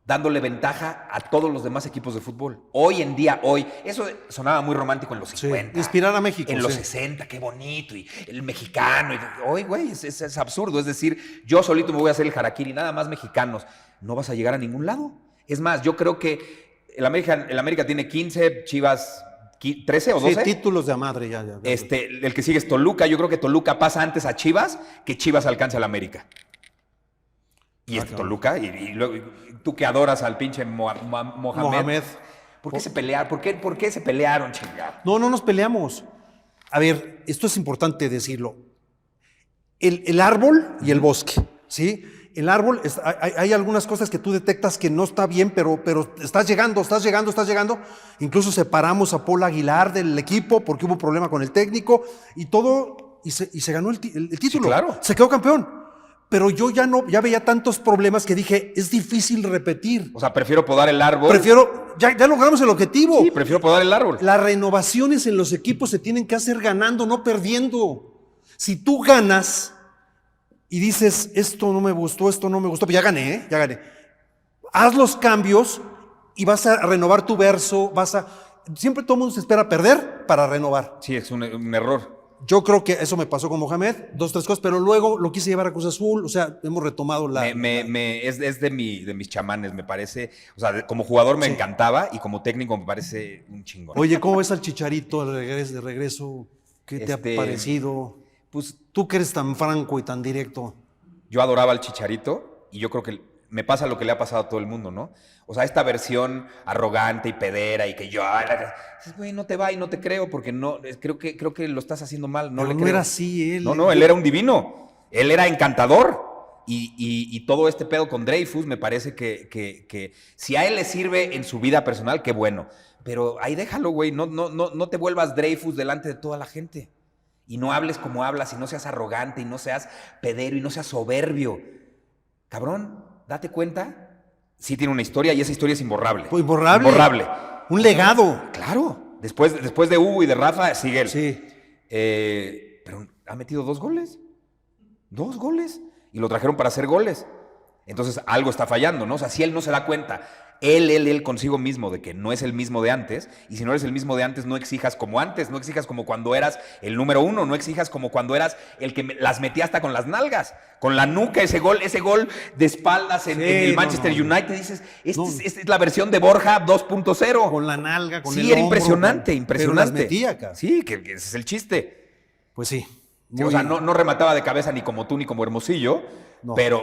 dándole ventaja a todos los demás equipos de fútbol. Hoy en día, eso sonaba muy romántico en los 50. Inspirar a México. En los 60, qué bonito, y el mexicano. Hoy, güey, es absurdo. Es decir, yo solito me voy a hacer el harakiri, nada más mexicanos. No vas a llegar a ningún lado. Es más, yo creo que el América tiene 15, Chivas 13 o 12. Sí, títulos de a madre ya. El que sigue es Toluca. Yo creo que Toluca pasa antes a Chivas que Chivas alcanza al América. Y Toluca, y luego tú que adoras al pinche Mohamed. ¿Por qué se pelearon? ¿Por qué se pelearon, chingada? No nos peleamos. A ver, esto es importante decirlo. El árbol y el bosque, ¿sí? El árbol, hay algunas cosas que tú detectas que no está bien, pero estás llegando. Incluso separamos a Paul Aguilar del equipo porque hubo problema con el técnico y todo, y se ganó el título. Sí, claro. Se quedó campeón. Pero yo ya veía tantos problemas que dije, es difícil repetir. O sea, prefiero podar el árbol. Ya logramos el objetivo. Sí, prefiero podar el árbol. Las renovaciones en los equipos se tienen que hacer ganando, no perdiendo. Si tú ganas y dices, esto no me gustó, pues ya gané. Haz los cambios y vas a renovar tu verso, siempre todo el mundo se espera perder para renovar. Sí, es un error. Yo creo que eso me pasó con Mohamed, 2, 3 cosas, pero luego lo quise llevar a Cruz Azul, o sea, hemos retomado es de mis chamanes, me parece. O sea, como jugador me encantaba, y como técnico me parece un chingón. Oye, ¿cómo ves al Chicharito de regreso? ¿Qué te ha parecido? Pues tú que eres tan franco y tan directo. Yo adoraba al Chicharito, y yo creo que me pasa lo que le ha pasado a todo el mundo, ¿no? O sea, esta versión arrogante y pedera y que yo... Dices, güey, no te va y no te creo porque no, creo que lo estás haciendo mal. No, Pero le no creo. era así él. No, él era un divino. Él era encantador. Y todo este pedo con Dreyfus me parece que si a él le sirve en su vida personal, qué bueno. Pero ahí déjalo, güey. No te vuelvas Dreyfus delante de toda la gente. Y no hables como hablas, y no seas arrogante, y no seas pedero, y no seas soberbio. Cabrón, date cuenta. Sí tiene una historia, y esa historia es imborrable. Pues imborrable. Imborrable. Un legado. Claro. Después de Hugo y de Rafa, sigue él. Sí. Pero ha metido 2 goles. 2 goles. Y lo trajeron para hacer goles. Entonces algo está fallando, ¿no? O sea, si él no se da cuenta, él consigo mismo de que no es el mismo de antes, y si no eres el mismo de antes, no exijas como antes, no exijas como cuando eras el número 1, no exijas como cuando eras el que las metía hasta con las nalgas, con la nuca, ese gol de espaldas en el Manchester United, dices, esta es la versión de Borja 2.0. Con la nalga, con el Sí, era hombro, impresionante. Pero las metía acá. Sí, que ese es el chiste. Pues sí. Sí, o sea, no remataba de cabeza ni como tú ni como Hermosillo, No. pero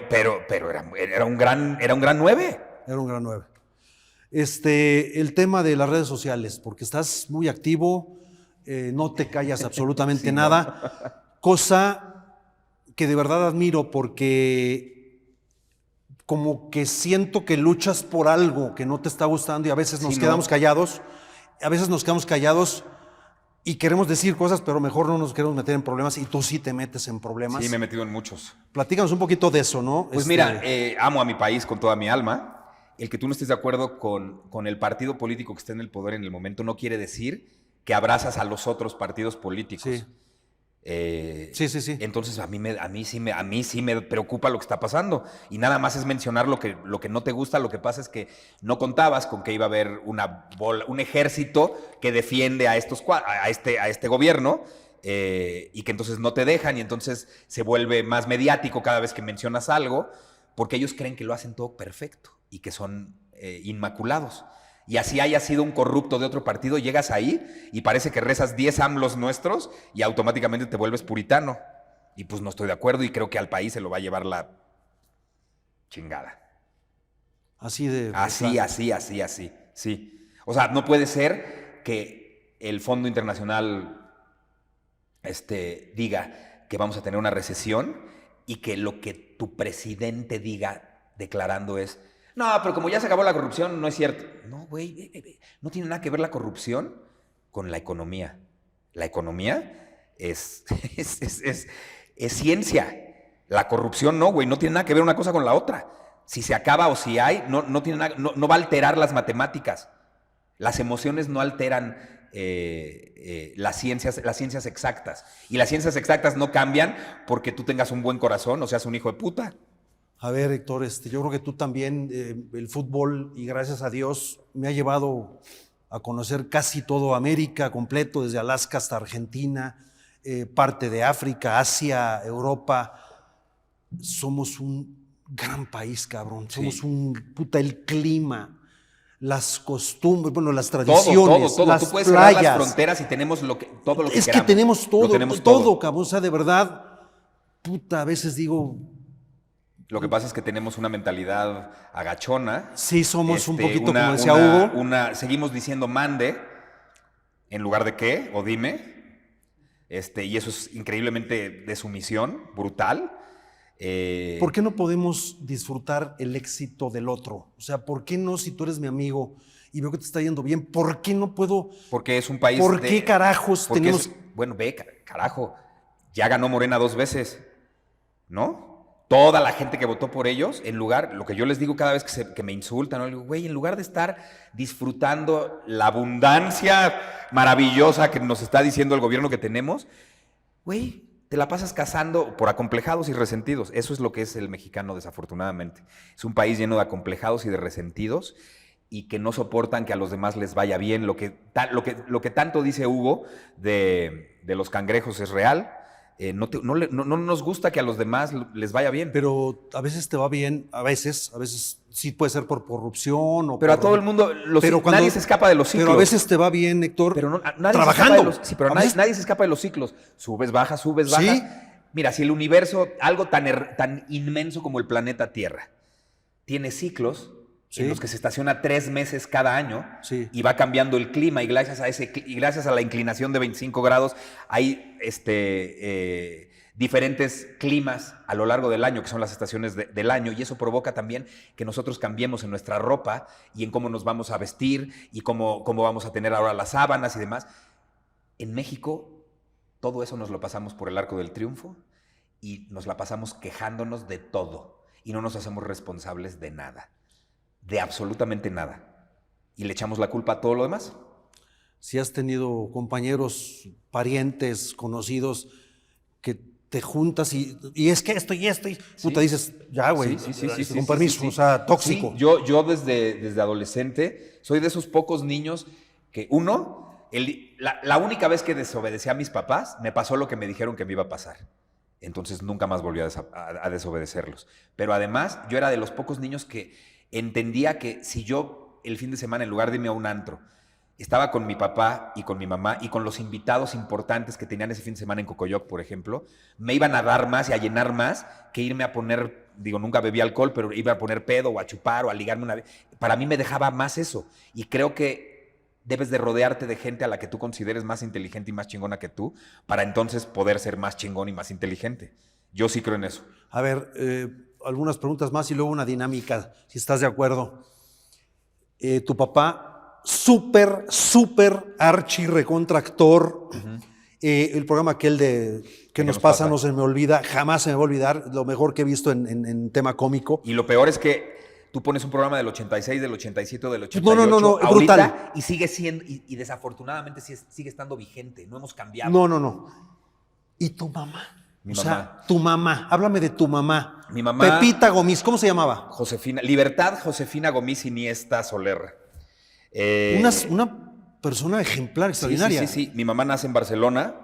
era un gran 9. Era un gran 9. El tema de las redes sociales, porque estás muy activo, no te callas absolutamente Sí, nada, cosa que de verdad admiro porque como que siento que luchas por algo que no te está gustando y a veces nos quedamos callados, y queremos decir cosas, pero mejor no nos queremos meter en problemas, y tú sí te metes en problemas. Sí, me he metido en muchos. Platícanos un poquito de eso, ¿no? Pues mira, amo a mi país con toda mi alma. El que tú no estés de acuerdo con el partido político que esté en el poder en el momento no quiere decir que abrazas a los otros partidos políticos. Sí. Sí. Entonces a mí sí me preocupa lo que está pasando. Y nada más es mencionar lo que no te gusta. Lo que pasa es que no contabas con que iba a haber un ejército que defiende a este gobierno. Y que entonces no te dejan y entonces se vuelve más mediático cada vez que mencionas algo, porque ellos creen que lo hacen todo perfecto y que son inmaculados. Y así haya sido un corrupto de otro partido, llegas ahí y parece que rezas 10 AMLOs nuestros y automáticamente te vuelves puritano. Y pues no estoy de acuerdo y creo que al país se lo va a llevar la chingada. Así de... Así. Sí. O sea, no puede ser que el Fondo Internacional diga que vamos a tener una recesión y que lo que tu presidente diga declarando es: no, pero como ya se acabó la corrupción, no es cierto. No, güey, no tiene nada que ver la corrupción con la economía. La economía es ciencia. La corrupción no, güey, no tiene nada que ver una cosa con la otra. Si se acaba o si hay, no tiene nada, no va a alterar las matemáticas. Las emociones no alteran las ciencias exactas. Y las ciencias exactas no cambian porque tú tengas un buen corazón o seas un hijo de puta. A ver, Héctor, yo creo que tú también, el fútbol, y gracias a Dios, me ha llevado a conocer casi todo América completo, desde Alaska hasta Argentina, parte de África, Asia, Europa. Somos un gran país, cabrón. Somos el clima, las costumbres, bueno, las tradiciones, todo. las Tú puedes playas. cerrar las fronteras y tenemos todo lo que es queramos. que tenemos todo, Lo tenemos todo, cabrón. O sea, de verdad, puta, a veces digo... Lo que pasa es que tenemos una mentalidad agachona. Sí, somos un poquito, como decía Hugo. Seguimos diciendo mande en lugar de qué o dime. Y eso es increíblemente de sumisión, brutal. ¿Por qué no podemos disfrutar el éxito del otro? O sea, ¿por qué no, si tú eres mi amigo y veo que te está yendo bien, por qué no puedo? Porque es un país... ¿Por qué carajos tenemos...? Bueno, carajo, ya ganó Morena 2 veces, ¿no? Toda la gente que votó por ellos, en lugar, lo que yo les digo cada vez que me insultan, ¿no? Digo, güey, en lugar de estar disfrutando la abundancia maravillosa que nos está diciendo el gobierno que tenemos, güey, te la pasas cazando por acomplejados y resentidos. Eso es lo que es el mexicano, desafortunadamente. Es un país lleno de acomplejados y de resentidos y que no soportan que a los demás les vaya bien. Lo que tanto dice Hugo de los cangrejos es real. No nos gusta que a los demás les vaya bien. Pero a veces te va bien, a veces sí puede ser por corrupción o pero por... a todo el mundo, nadie se escapa de los ciclos. Pero a veces te va bien, Héctor, pero nadie trabajando. Nadie se escapa de los ciclos. Subes, bajas. ¿Sí? Mira, si el universo, algo tan inmenso como el planeta Tierra, tiene ciclos Sí. en los que se estaciona 3 meses cada año Sí. y va cambiando el clima y gracias a la inclinación de 25 grados hay diferentes climas a lo largo del año, que son las estaciones del año, y eso provoca también que nosotros cambiemos en nuestra ropa y en cómo nos vamos a vestir y cómo vamos a tener ahora las sábanas y demás. En México, todo eso nos lo pasamos por el Arco del Triunfo y nos la pasamos quejándonos de todo y no nos hacemos responsables de nada, de absolutamente nada. Y le echamos la culpa a todo lo demás. Si has tenido compañeros, parientes, conocidos que te juntas y es que esto y esto, y puta, dices, ya, güey, con permiso, o sea, tóxico. Sí, yo desde adolescente soy de esos pocos niños que la única vez que desobedecí a mis papás, me pasó lo que me dijeron que me iba a pasar. Entonces nunca más volví a desobedecerlos. Pero además, yo era de los pocos niños que entendía que si yo el fin de semana, en lugar de irme a un antro, estaba con mi papá y con mi mamá y con los invitados importantes que tenían ese fin de semana en Cocoyoc, por ejemplo, me iban a dar más y a llenar más que irme a poner, nunca bebí alcohol, pero iba a poner pedo o a chupar o a ligarme una vez. Para mí me dejaba más eso. Y creo que debes de rodearte de gente a la que tú consideres más inteligente y más chingona que tú, para entonces poder ser más chingón y más inteligente. Yo sí creo en eso. A ver, algunas preguntas más y luego una dinámica, si estás de acuerdo. Tu papá, súper archi recontractor. El programa aquel de ¿Qué nos pasa? No se me olvida, jamás se me va a olvidar, lo mejor que he visto en tema cómico. Y lo peor es que tú pones un programa del 86, del 87, del 88, no, ahorita, brutal. Y sigue siendo, y desafortunadamente sigue estando vigente, no hemos cambiado. No. ¿Y tu mamá? Mi mamá. Sea, tu mamá, háblame de tu mamá. Mi mamá. Pepita Gomis, ¿cómo se llamaba? Libertad Josefina Gomis Iniesta Soler. Una persona ejemplar, extraordinaria. Sí. Mi mamá nace en Barcelona.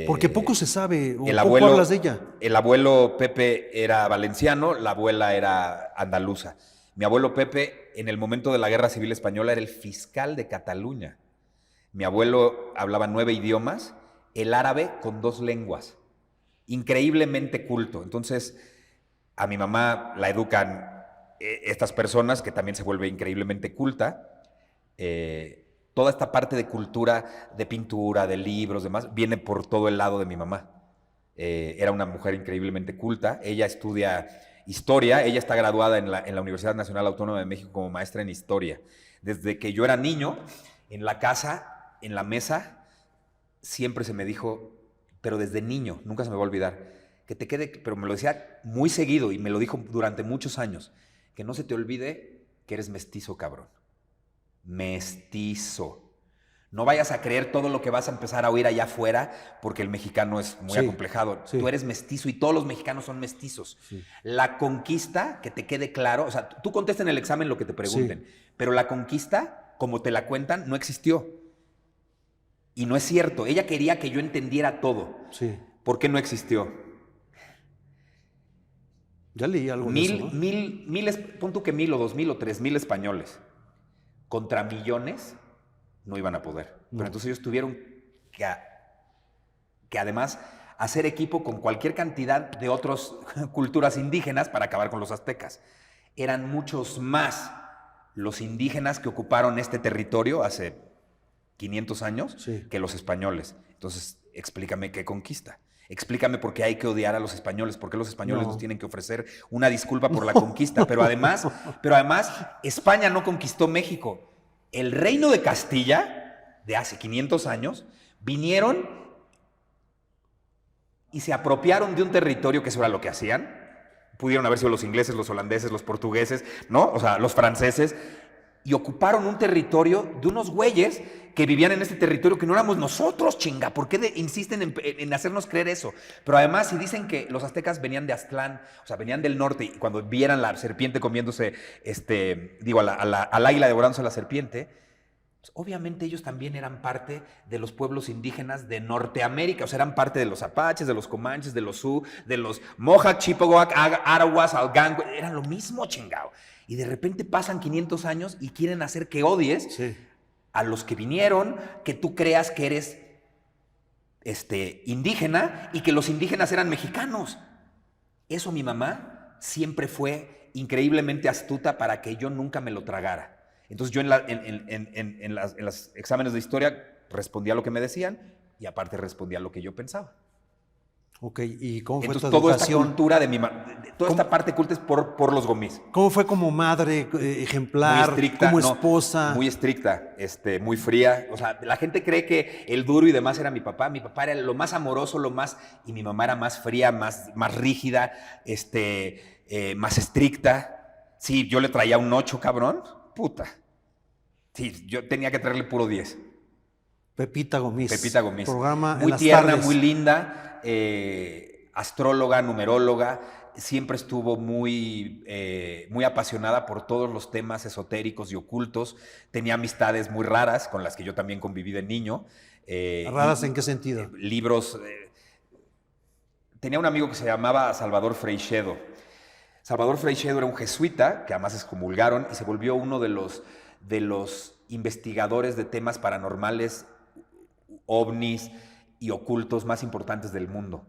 Porque poco se sabe, o poco abuelo, hablas de ella. El abuelo Pepe era valenciano, la abuela era andaluza. Mi abuelo Pepe, en el momento de la Guerra Civil Española, era el fiscal de Cataluña. Mi abuelo hablaba 9 idiomas, el árabe con 2 lenguas. Increíblemente culto. Entonces, a mi mamá la educan estas personas, que también se vuelve increíblemente culta. Toda esta parte de cultura, de pintura, de libros, demás, viene por todo el lado de mi mamá. Era una mujer increíblemente culta. Ella estudia historia. Ella está graduada en la Universidad Nacional Autónoma de México como maestra en historia. Desde que yo era niño, en la casa, en la mesa, siempre se me dijo, pero desde niño, nunca se me va a olvidar, que te quede, pero me lo decía muy seguido y me lo dijo durante muchos años, que no se te olvide que eres mestizo, cabrón. Mestizo. No vayas a creer todo lo que vas a empezar a oír allá afuera, porque el mexicano es muy acomplejado. Sí. Tú eres mestizo y todos los mexicanos son mestizos. Sí. La conquista, que te quede claro, o sea, tú contesta en el examen lo que te pregunten, pero la conquista, como te la cuentan, no existió. Y no es cierto. Ella quería que yo entendiera todo. Sí. ¿Por qué no existió? Ya leí algo de eso, ¿no? Pon tú que 1,000 o 2,000 o 3,000 españoles contra millones no iban a poder. Pero entonces ellos tuvieron que además hacer equipo con cualquier cantidad de otras culturas indígenas para acabar con los aztecas. Eran muchos más los indígenas que ocuparon este territorio hace 500 años que los españoles. Entonces, explícame qué conquista. Explícame por qué hay que odiar a los españoles, por qué los españoles nos tienen que ofrecer una disculpa por la conquista. Pero además, España no conquistó México. El Reino de Castilla, de hace 500 años, vinieron y se apropiaron de un territorio, que eso era lo que hacían. Pudieron haber sido los ingleses, los holandeses, los portugueses, ¿no? O sea, los franceses. Y ocuparon un territorio de unos güeyes que vivían en este territorio que no éramos nosotros, chinga. ¿Por qué insisten en hacernos creer eso? Pero además, si dicen que los aztecas venían de Aztlán, o sea, venían del norte, y cuando vieran la serpiente comiéndose, al águila devorándose a la serpiente, pues obviamente ellos también eran parte de los pueblos indígenas de Norteamérica. O sea, eran parte de los apaches, de los comanches, de los sioux, de los mohawk, chippewa, arahuas, algonquin. Eran lo mismo, chingao. Y de repente pasan 500 años y quieren hacer que odies a los que vinieron, que tú creas que eres indígena y que los indígenas eran mexicanos. Eso mi mamá siempre fue increíblemente astuta para que yo nunca me lo tragara. Entonces yo en los exámenes de historia respondía lo que me decían y aparte respondía lo que yo pensaba. Ok, ¿y cómo fue Entonces tu toda educación? esta cultura toda esta parte culta es por los Gomis. ¿Cómo fue como madre ejemplar, Muy estricta, como no, esposa? muy estricta, muy fría. O sea, la gente cree que el duro y demás era mi papá. Mi papá era lo más amoroso, y mi mamá era más fría, más rígida, más estricta. Sí, yo le traía un 8, cabrón. Puta. Sí, yo tenía que traerle puro 10. Pepita Gomis. Pepita Gomis. Programa muy en las tierna, tardes. muy linda, astróloga, numeróloga. Siempre estuvo muy apasionada por todos los temas esotéricos y ocultos. Tenía amistades muy raras con las que yo también conviví de niño. ¿Raras en qué sentido? Libros. Tenía un amigo que se llamaba Salvador Freixedo. Salvador Freixedo era un jesuita que además excomulgaron y se volvió uno de los investigadores de temas paranormales, ovnis y ocultos más importantes del mundo.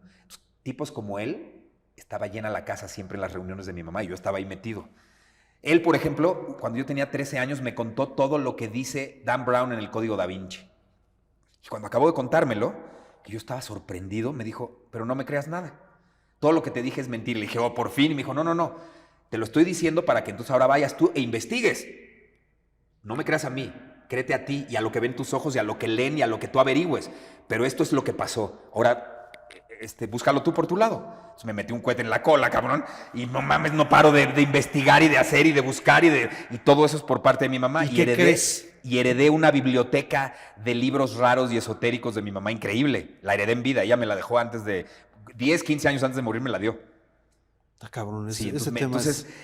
Tipos como él, estaba llena la casa siempre en las reuniones de mi mamá y yo estaba ahí metido. Él, por ejemplo, cuando yo tenía 13 años, me contó todo lo que dice Dan Brown en el Código Da Vinci. Y cuando acabó de contármelo, que yo estaba sorprendido, me dijo, pero no me creas nada. Todo lo que te dije es mentira. Le dije, oh, por fin. Y me dijo, no. Te lo estoy diciendo para que entonces ahora vayas tú e investigues. No me creas a mí. Créete a ti y a lo que ven tus ojos y a lo que leen y a lo que tú averigües. Pero esto es lo que pasó. Ahora, búscalo tú por tu lado. Entonces me metí un cohete en la cola, cabrón. Y no mames, no paro de investigar y de hacer y de buscar y todo eso es por parte de mi mamá. ¿Y qué crees? Y heredé una biblioteca de libros raros y esotéricos de mi mamá increíble. La heredé en vida. Ella me la dejó antes de 10, 15 años antes de morir, me la dio. Está cabrón, Sí, ese tema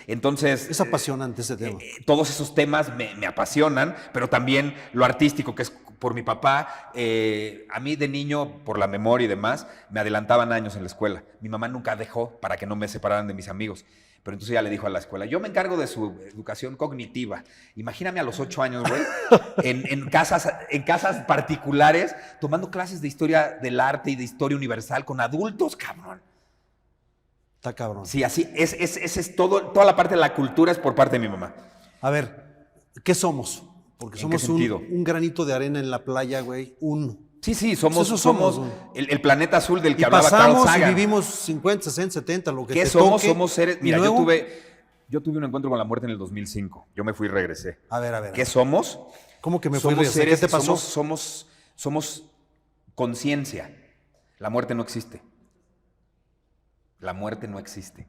entonces es apasionante ese tema. Todos esos temas me apasionan, pero también lo artístico, que es por mi papá. A mí de niño, por la memoria y demás, me adelantaban años en la escuela. Mi mamá nunca dejó para que no me separaran de mis amigos. Pero entonces ya le dijo a la escuela, yo me encargo de su educación cognitiva. Imagíname a los 8 años, güey, en casas particulares, tomando clases de historia del arte y de historia universal con adultos, cabrón. Está cabrón. Sí, así es toda la parte de la cultura es por parte de mi mamá. A ver, ¿qué somos? Porque ¿En qué somos sentido? un granito de arena en la playa, güey. Sí, somos somos el planeta azul del que y hablaba Carl pasamos y Sagan. vivimos 50, 60, 70, lo que ¿Qué te somos? toque. Somos seres. Mira, Y luego, yo tuve un encuentro con la muerte en el 2005. Yo me fui y regresé. A ver. ¿Qué somos? ¿Cómo que me fui? Somos seres, ¿Qué te pasó? somos conciencia. La muerte no existe. La muerte no existe.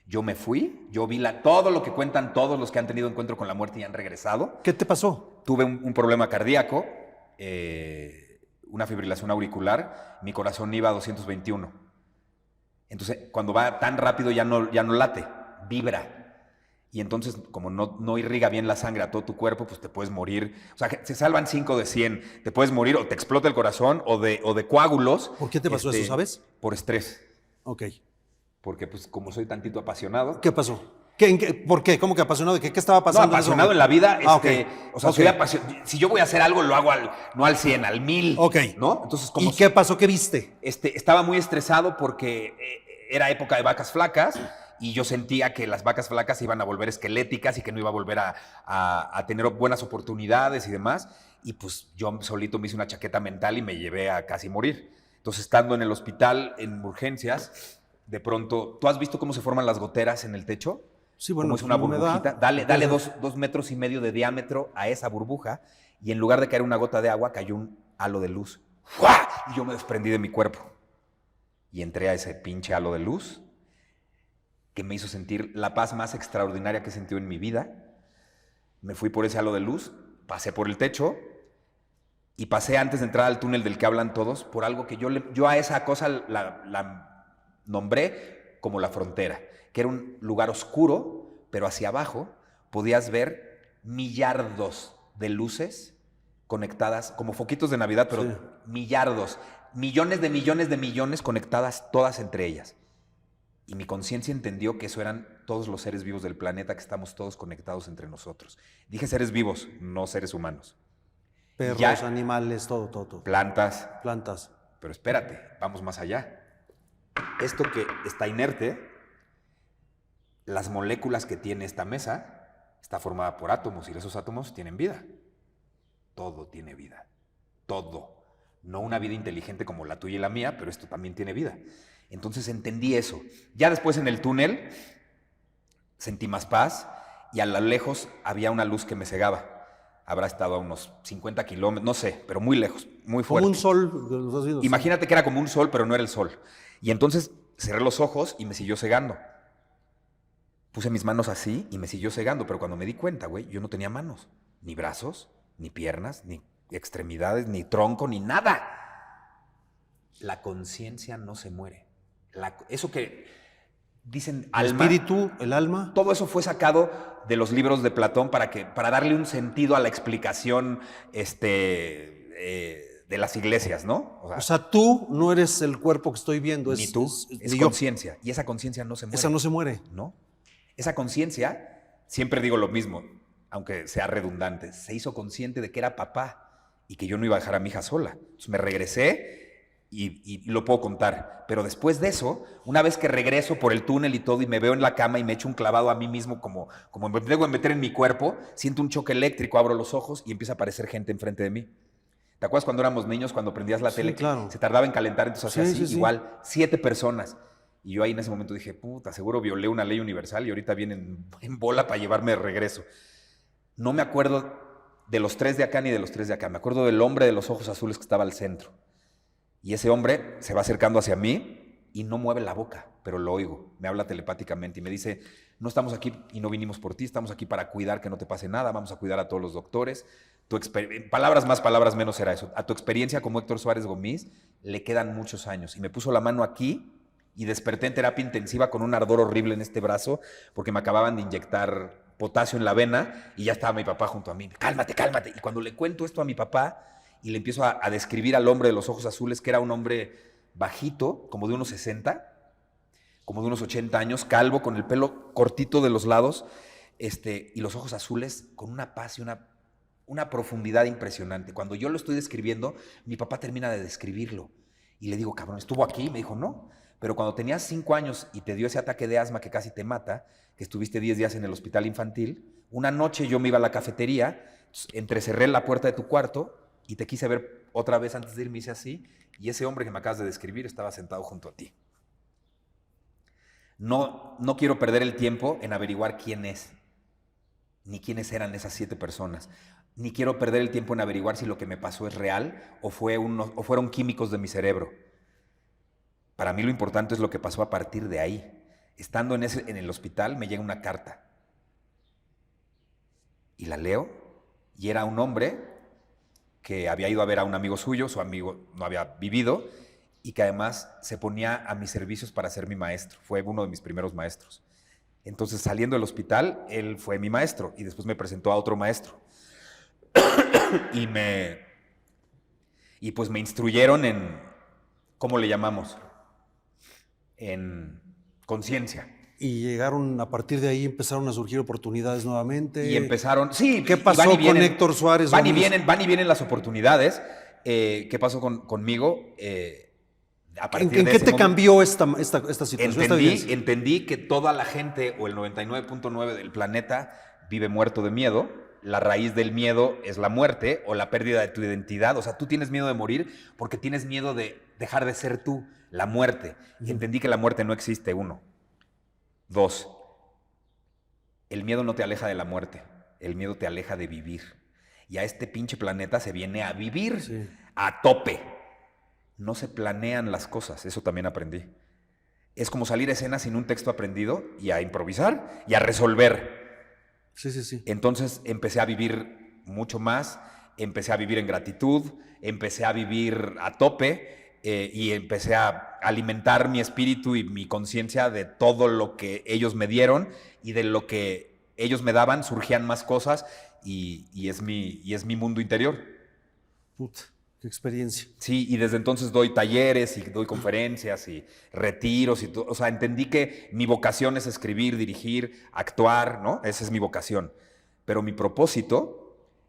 Yo me fui, yo vi todo lo que cuentan todos los que han tenido encuentro con la muerte y han regresado. ¿Qué te pasó? Tuve un problema cardíaco, una fibrilación auricular, mi corazón iba a 221. Entonces, cuando va tan rápido ya no late, vibra. Y entonces, como no irriga bien la sangre a todo tu cuerpo, pues te puedes morir. O sea, se salvan 5 de 100. Te puedes morir o te explota el corazón o de coágulos. ¿Por qué te pasó eso, sabes? Por estrés. Ok. Porque pues como soy tantito apasionado. ¿Qué pasó? ¿Por qué? ¿Cómo que apasionado? ¿Qué estaba pasando? No, apasionado en la vida. Okay. O sea, soy apasionado. Si yo voy a hacer algo, lo hago no al 100, al 1000. Ok. ¿No? Entonces, ¿Y qué pasó? ¿Qué viste? Estaba muy estresado porque era época de vacas flacas y yo sentía que las vacas flacas se iban a volver esqueléticas y que no iba a volver a tener buenas oportunidades y demás. Y pues yo solito me hice una chaqueta mental y me llevé a casi morir. Entonces, estando en el hospital, en urgencias, de pronto, ¿tú has visto cómo se forman las goteras en el techo? Sí, bueno, como es una burbujita. Dale Entonces, 2 metros y medio de diámetro a esa burbuja y en lugar de caer una gota de agua, cayó un halo de luz. ¡Fua! Y yo me desprendí de mi cuerpo. Y entré a ese pinche halo de luz que me hizo sentir la paz más extraordinaria que he sentido en mi vida. Me fui por ese halo de luz, pasé por el techo y pasé antes de entrar al túnel del que hablan todos por algo que yo a esa cosa la nombré como la frontera, que era un lugar oscuro, pero hacia abajo podías ver millardos de luces conectadas, como foquitos de Navidad, pero sí. Millardos, millones de millones de millones conectadas todas entre ellas. Y mi conciencia entendió que eso eran todos los seres vivos del planeta, que estamos todos conectados entre nosotros. Dije seres vivos, no seres humanos. Perros, animales, todo. Plantas. Pero espérate, vamos más allá. Esto que está inerte las moléculas que tiene esta mesa está formada por átomos y esos átomos tienen vida. Todo tiene vida. Todo. No una vida inteligente como la tuya y la mía, pero esto también tiene vida. Entonces entendí eso. Ya después en el túnel sentí más paz y a lo lejos había una luz que me cegaba. Habrá estado a unos 50 kilómetros, no sé, pero muy lejos, muy fuerte. Como un sol. ¿Lo estás viendo? Imagínate que era como un sol, pero no era el sol. Y entonces cerré los ojos y me siguió cegando. Puse mis manos así y me siguió cegando, pero cuando me di cuenta, güey, yo no tenía manos, ni brazos, ni piernas, ni extremidades, ni tronco, ni nada. La conciencia no se muere. Eso que dicen El alma, espíritu, el alma. todo eso fue sacado de los libros de Platón para darle un sentido a la explicación de las iglesias, ¿no? O sea, tú no eres el cuerpo que estoy viendo. Ni tú, es conciencia. Y esa conciencia no se muere. Esa no se muere. ¿No? Esa conciencia, siempre digo lo mismo, aunque sea redundante, se hizo consciente de que era papá y que yo no iba a dejar a mi hija sola. Entonces me regresé y lo puedo contar. Pero después de eso, una vez que regreso por el túnel y todo y me veo en la cama y me echo un clavado a mí mismo como me tengo que meter en mi cuerpo, siento un choque eléctrico, abro los ojos y empieza a aparecer gente enfrente de mí. ¿Te acuerdas cuando éramos niños, cuando prendías la tele? Claro. Se tardaba en calentar, entonces hacía así, Sí. igual, 7 personas. Y yo ahí en ese momento dije, puta, seguro violé una ley universal y ahorita vienen en bola para llevarme de regreso. No me acuerdo de los 3 de acá ni de los 3 de acá. Me acuerdo del hombre de los ojos azules que estaba al centro. Y ese hombre se va acercando hacia mí y no mueve la boca, pero lo oigo. Me habla telepáticamente y me dice, no estamos aquí y no vinimos por ti, estamos aquí para cuidar que no te pase nada, vamos a cuidar a todos los doctores. Palabras más, palabras menos era eso. A tu experiencia como Héctor Suárez Gómez le quedan muchos años. Y me puso la mano aquí y desperté en terapia intensiva con un ardor horrible en este brazo porque me acababan de inyectar potasio en la vena y ya estaba mi papá junto a mí. Cálmate, cálmate. Y cuando le cuento esto a mi papá y le empiezo a describir al hombre de los ojos azules, que era un hombre bajito, como de unos 60, como de unos 80 años, calvo, con el pelo cortito de los lados, y los ojos azules con una paz y una profundidad impresionante. Cuando yo lo estoy describiendo, mi papá termina de describirlo. Y le digo, cabrón, ¿estuvo aquí? Me dijo, no. Pero cuando tenías 5 años y te dio ese ataque de asma que casi te mata, que estuviste 10 días en el hospital infantil, una noche yo me iba a la cafetería, entrecerré la puerta de tu cuarto y te quise ver otra vez antes de irme, hice así, y ese hombre que me acabas de describir estaba sentado junto a ti. No quiero perder el tiempo en averiguar quién es, ni quiénes eran esas 7 personas, ni quiero perder el tiempo en averiguar si lo que me pasó es real o fueron químicos de mi cerebro. Para mí lo importante es lo que pasó a partir de ahí. Estando en el hospital me llega una carta y la leo y era un hombre que había ido a ver a un amigo suyo, su amigo no había vivido y que además se ponía a mis servicios para ser mi maestro. Fue uno de mis primeros maestros. Entonces, saliendo del hospital, él fue mi maestro y después me presentó a otro maestro. y pues me instruyeron en, ¿cómo le llamamos? En conciencia. Y llegaron, a partir de ahí empezaron a surgir oportunidades nuevamente. Y empezaron, sí. ¿Qué pasó con Héctor Suárez? Van y vienen las oportunidades. ¿Qué pasó conmigo? A partir ¿En de qué ese te momento, cambió esta situación? Entendí que toda la gente, o el 99.9 del planeta, vive muerto de miedo. La raíz del miedo es la muerte o la pérdida de tu identidad. O sea, tú tienes miedo de morir porque tienes miedo de dejar de ser tú, la muerte. Y entendí que la muerte no existe, 1. 2, el miedo no te aleja de la muerte, el miedo te aleja de vivir. Y a este pinche planeta se viene a vivir, sí, a tope. No se planean las cosas, eso también aprendí. Es como salir a escena sin un texto aprendido y a improvisar y a resolver. Sí. Entonces empecé a vivir mucho más, empecé a vivir en gratitud, empecé a vivir a tope. Y empecé a alimentar mi espíritu y mi conciencia de todo lo que ellos me dieron y de lo que ellos me daban, surgían más cosas y es mi mundo interior. Puta, qué experiencia. Sí, y desde entonces doy talleres y doy conferencias y retiros y todo. O sea, entendí que mi vocación es escribir, dirigir, actuar, ¿no? Esa es mi vocación. Pero mi propósito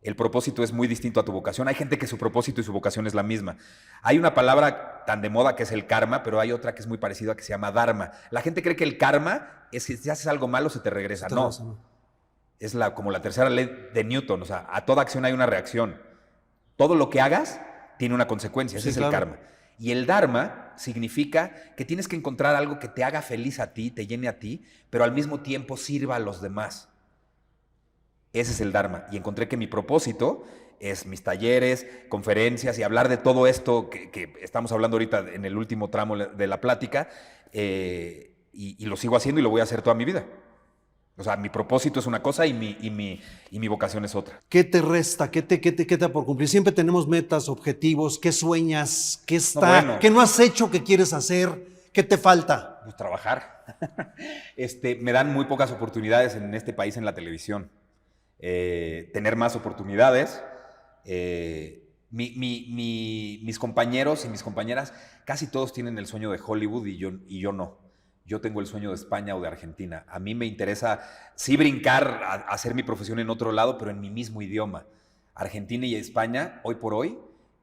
El propósito es muy distinto a tu vocación. Hay gente que su propósito y su vocación es la misma. Hay una palabra tan de moda que es el karma, pero hay otra que es muy parecida que se llama dharma. La gente cree que el karma es que si haces algo malo se te regresa. No. Es como la tercera ley de Newton. O sea, a toda acción hay una reacción. Todo lo que hagas tiene una consecuencia. Ese es el karma. Y el dharma significa que tienes que encontrar algo que te haga feliz a ti, te llene a ti, pero al mismo tiempo sirva a los demás. Ese es el dharma. Y encontré que mi propósito es mis talleres, conferencias y hablar de todo esto que estamos hablando ahorita en el último tramo de la plática, y lo sigo haciendo y lo voy a hacer toda mi vida. O sea, mi propósito es una cosa y mi vocación es otra. ¿Qué te resta? ¿Qué te queda por cumplir? Siempre tenemos metas, objetivos. ¿Qué sueñas? ¿Qué ¿Qué no has hecho que quieres hacer? ¿Qué te falta? Pues trabajar. Me dan muy pocas oportunidades en este país en la televisión. Tener más oportunidades. Mis compañeros y mis compañeras, casi todos tienen el sueño de Hollywood y yo no. Yo tengo el sueño de España o de Argentina. A mí me interesa sí brincar a hacer mi profesión en otro lado, pero en mi mismo idioma. Argentina y España, hoy por hoy,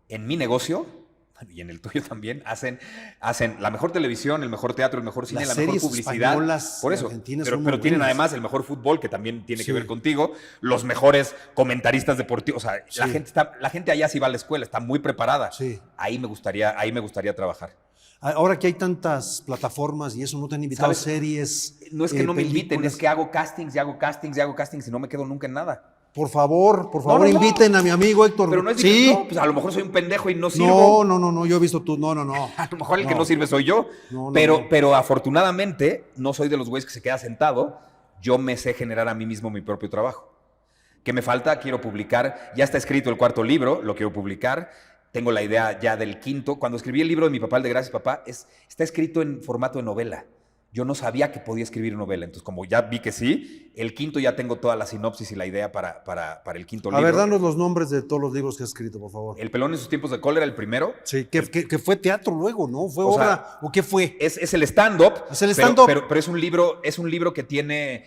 en mi negocio, y en el tuyo también, hacen la mejor televisión, el mejor teatro, el mejor cine, la mejor publicidad. Por eso, pero tienen además el mejor fútbol, que también tiene que ver contigo, los mejores comentaristas deportivos. O sea, la gente allá sí va a la escuela, está muy preparada. Sí. Ahí me gustaría trabajar. Ahora que hay tantas plataformas y eso, no te han invitado a series. No es que no me inviten, es que hago castings y no me quedo nunca en nada. Por favor, inviten a mi amigo Héctor. Pero no es no, pues a lo mejor soy un pendejo y no sirvo. No, yo he visto tú. No. A lo mejor el que no sirve soy yo. Pero afortunadamente no soy de los güeyes que se queda sentado. Yo me sé generar a mí mismo mi propio trabajo. ¿Qué me falta? Quiero publicar. Ya está escrito el 4º libro, lo quiero publicar. Tengo la idea ya del 5º. Cuando escribí el libro de mi papá, el de Gracias Papá, está escrito en formato de novela. Yo no sabía que podía escribir novela. Entonces, como ya vi que sí, el 5º ya tengo toda la sinopsis y la idea para el 5º libro. A ver, danos los nombres de todos los libros que has escrito, por favor. El pelón en sus tiempos de cólera, el primero. Sí, que fue teatro luego, ¿no? ¿Fue obra o qué fue? Es el stand-up. Es el stand-up. Pero es un libro que tiene...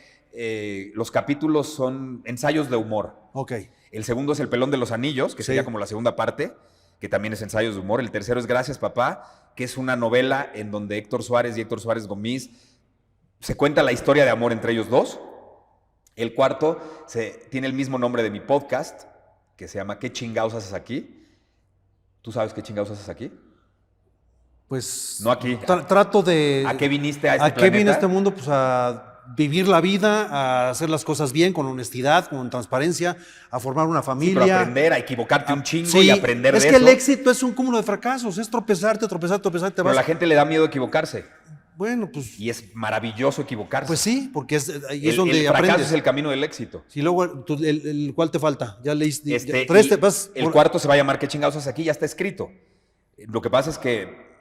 los capítulos son ensayos de humor. Ok. El segundo es El pelón de los anillos, que sería como la segunda parte, que también es ensayos de humor. El tercero es Gracias Papá, que es una novela en donde Héctor Suárez y Héctor Suárez Gómez se cuenta la historia de amor entre ellos dos. El cuarto tiene el mismo nombre de mi podcast, que se llama ¿Qué chingados haces aquí? ¿Tú sabes qué chingados haces aquí? Pues no aquí. Trato de... ¿A qué viniste a este planeta? ¿A qué vine a este mundo? Pues a vivir la vida, a hacer las cosas bien, con honestidad, con transparencia, a formar una familia. Sí, pero aprender, a equivocarte un chingo y aprender de eso. Es que el éxito es un cúmulo de fracasos, es tropezarte. Pero a la gente le da miedo equivocarse. Bueno, pues... Y es maravilloso equivocarse. Pues sí, porque es donde aprendes. El fracaso es el camino del éxito. Y luego, ¿cuál te falta? Ya leíste. El cuarto se va a llamar ¿Qué chingados haces aquí? Ya está escrito. Lo que pasa es que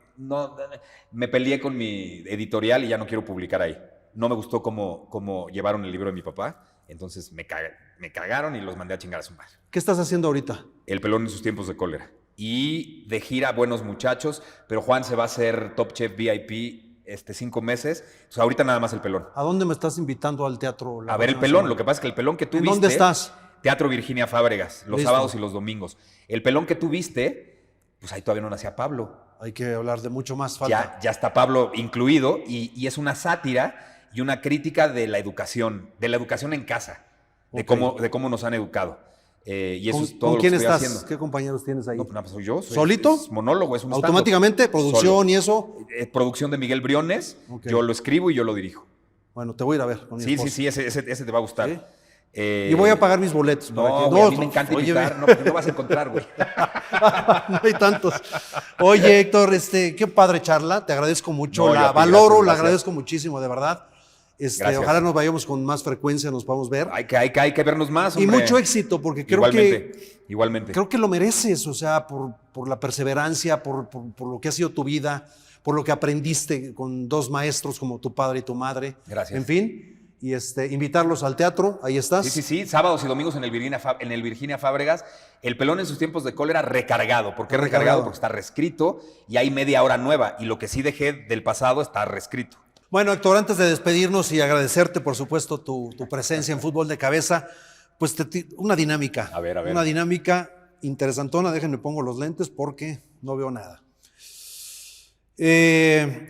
me peleé con mi editorial y ya no quiero publicar ahí. No me gustó cómo llevaron el libro de mi papá, entonces me cagaron y los mandé a chingar a su madre. ¿Qué estás haciendo ahorita? El pelón en sus tiempos de cólera. Y de gira Buenos Muchachos, pero Juan se va a hacer Top Chef VIP 5 meses. Entonces ahorita nada más el pelón. ¿A dónde me estás invitando al teatro? A ver el pelón. Lo que pasa es que el pelón que tú viste... ¿Dónde estás? Teatro Virginia Fábregas, los sábados y los domingos. El pelón que tú viste, pues ahí todavía no nacía Pablo. Hay que hablar de mucho más falta. Ya está Pablo incluido y es una sátira y una crítica de la educación en casa, de cómo nos han educado. Y eso es todo lo que estoy haciendo. ¿Qué compañeros tienes ahí? No, pues soy yo. ¿Solito? Es monólogo, es un stand-up. ¿Automáticamente? ¿Producción Solo. Y eso? Producción de Miguel Briones. Yo lo escribo y yo lo dirijo. Bueno, te voy a ir a ver con mi esposa. Sí, ese te va a gustar. ¿Sí? Y voy a pagar mis boletos. A mí me encanta invitar. No vas a encontrar, güey. No hay tantos. Oye, Héctor, qué padre charla. Te agradezco mucho. La agradezco muchísimo, de verdad. Ojalá nos vayamos con más frecuencia, nos podamos ver. Hay que vernos más, hombre. Y mucho éxito, porque creo Igualmente. Creo que lo mereces, o sea, por la perseverancia, por lo que ha sido tu vida, por lo que aprendiste con 2 maestros como tu padre y tu madre. Gracias. En fin, y invitarlos al teatro, ahí estás. Sí, sábados y domingos en el Virginia Fábregas. El pelón en sus tiempos de cólera recargado. ¿Por qué recargado? Porque está reescrito y hay media hora nueva. Y lo que sí dejé del pasado está reescrito. Bueno, Héctor, antes de despedirnos y agradecerte, por supuesto, tu presencia en Fútbol de Cabeza, Pues una dinámica. A ver. Una dinámica interesantona. Déjenme pongo los lentes porque no veo nada.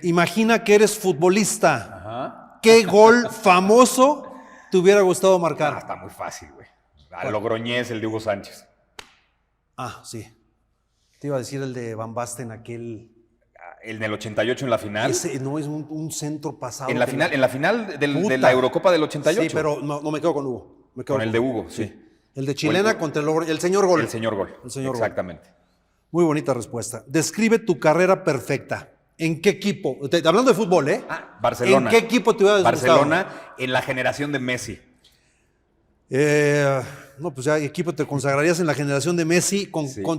Imagina que eres futbolista. Ajá. ¿Qué gol famoso te hubiera gustado marcar? Está muy fácil, güey. A Logroñés, el de Hugo Sánchez. Sí. Te iba a decir el de Van Basten, aquel... El del 88 en la final. Ese no es un centro pasado. En la final de la Eurocopa del 88. Sí, pero no me quedo con Hugo. Me quedo con el de Hugo, sí. El de Chilena contra el señor gol. El señor gol. Exactamente. Muy bonita respuesta. Describe tu carrera perfecta. ¿En qué equipo? Hablando de fútbol, ¿eh? Barcelona. ¿En qué equipo te hubiera gustado? Barcelona, en la generación de Messi. No, pues ya equipo te consagrarías en la generación de Messi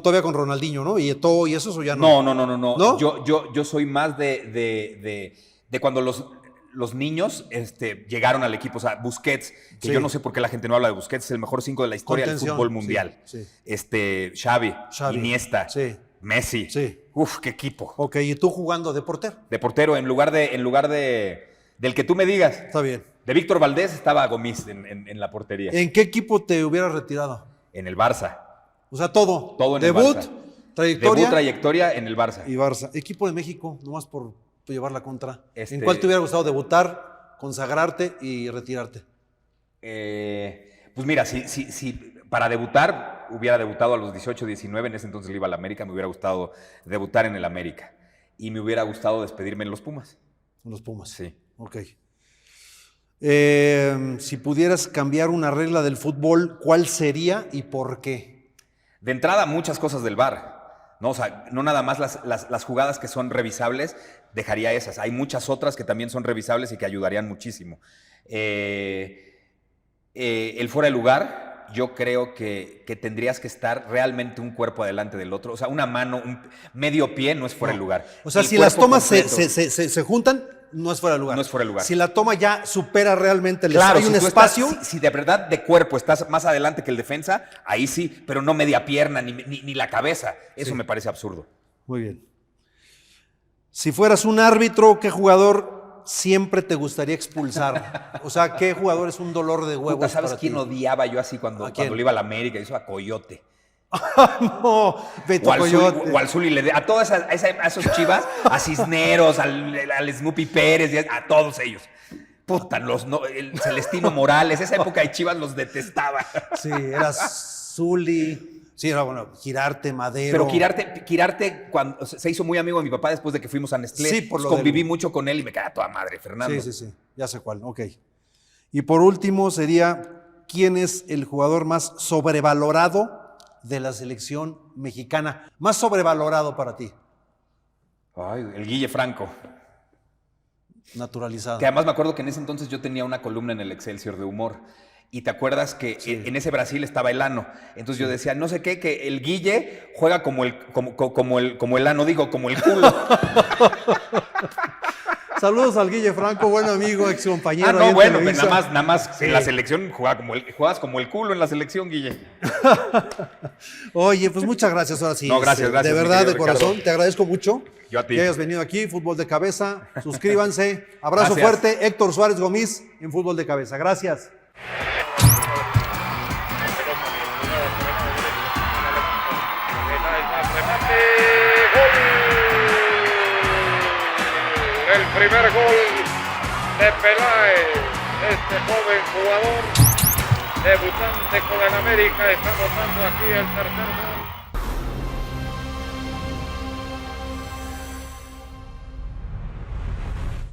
todavía con Ronaldinho, ¿no? Y Eto'o y eso ya no. No. Yo soy más de cuando los niños llegaron al equipo. O sea, Busquets, que yo no sé por qué la gente no habla de Busquets, es el mejor 5 de la historia del fútbol mundial. Sí. Xavi, Iniesta, sí. Messi. Sí. Uf, qué equipo. Ok, ¿y tú jugando de portero? De portero, en lugar del que tú me digas. Está bien. De Víctor Valdés estaba Gomis en la portería. ¿En qué equipo te hubieras retirado? En el Barça. O sea, todo. Todo en Debut, el Barça. trayectoria. Debut, trayectoria en el Barça. Y Barça. Equipo de México, nomás por llevar la contra. Este- ¿En cuál te hubiera gustado debutar, consagrarte y retirarte? Pues mira, si para debutar hubiera debutado a los 18, 19, en ese entonces le iba al América, me hubiera gustado debutar en el América. Y me hubiera gustado despedirme en los Pumas. En los Pumas. Sí. Ok. Si pudieras cambiar una regla del fútbol, ¿cuál sería y por qué? De entrada, muchas cosas del VAR. ¿No? O sea, no nada más las jugadas que son revisables, dejaría esas. Hay muchas otras que también son revisables y que ayudarían muchísimo. El fuera de lugar, yo creo que tendrías que estar realmente un cuerpo adelante del otro. O sea, una mano, un medio pie no es fuera de lugar. O sea, El si las cuerpo tomas completo. se juntan, no es fuera de lugar. No es fuera de lugar. Si la toma ya supera realmente Claro, hay un si tú espacio. si de verdad de cuerpo estás más adelante que el defensa, ahí sí, pero no media pierna ni la cabeza. Eso me parece absurdo. Muy bien. Si fueras un árbitro, ¿qué jugador siempre te gustaría expulsar? O sea, ¿qué jugador es un dolor de huevos? Puta, ¿sabes para quién ti? odiaba yo así cuando le iba a la América? Eso a Coyote. No, Beto Coyote. O al Zuli, a todas a esos Chivas, a Cisneros, al Snoopy Pérez, a todos ellos. Puta, el Celestino Morales, esa época de Chivas los detestaba. Sí, eras Zuli. Sí, era bueno, Girarte, Madero. Pero Quirarte cuando se hizo muy amigo de mi papá después de que fuimos a Nestlé. Sí, por lo conviví mucho con él y me quedaba toda madre, Fernando. Sí, ya sé cuál, ok. Y por último sería, ¿quién es el jugador más sobrevalorado de la selección mexicana? Más sobrevalorado para ti. Ay, el Guille Franco. Naturalizado. Que además me acuerdo que en ese entonces yo tenía una columna en el Excelsior de humor. Y te acuerdas que en ese Brasil estaba Elano. Entonces yo decía, no sé qué, que el Guille juega como el ano, como el culo. Saludos al Guille Franco, buen amigo, ex compañero. No, bueno, nada más sí. En la selección juegas como el culo en la selección, Guille. Oye, pues muchas gracias ahora sí. No, gracias. De verdad, de corazón, Ricardo. te agradezco mucho. Yo a ti. Que hayas venido aquí, Fútbol de Cabeza. Suscríbanse. Abrazo Gracias. fuerte, Héctor Suárez Gómez en Fútbol de Cabeza. Gracias. El primer gol de Peláez, este joven jugador, debutante con el América, está anotando aquí el tercer gol.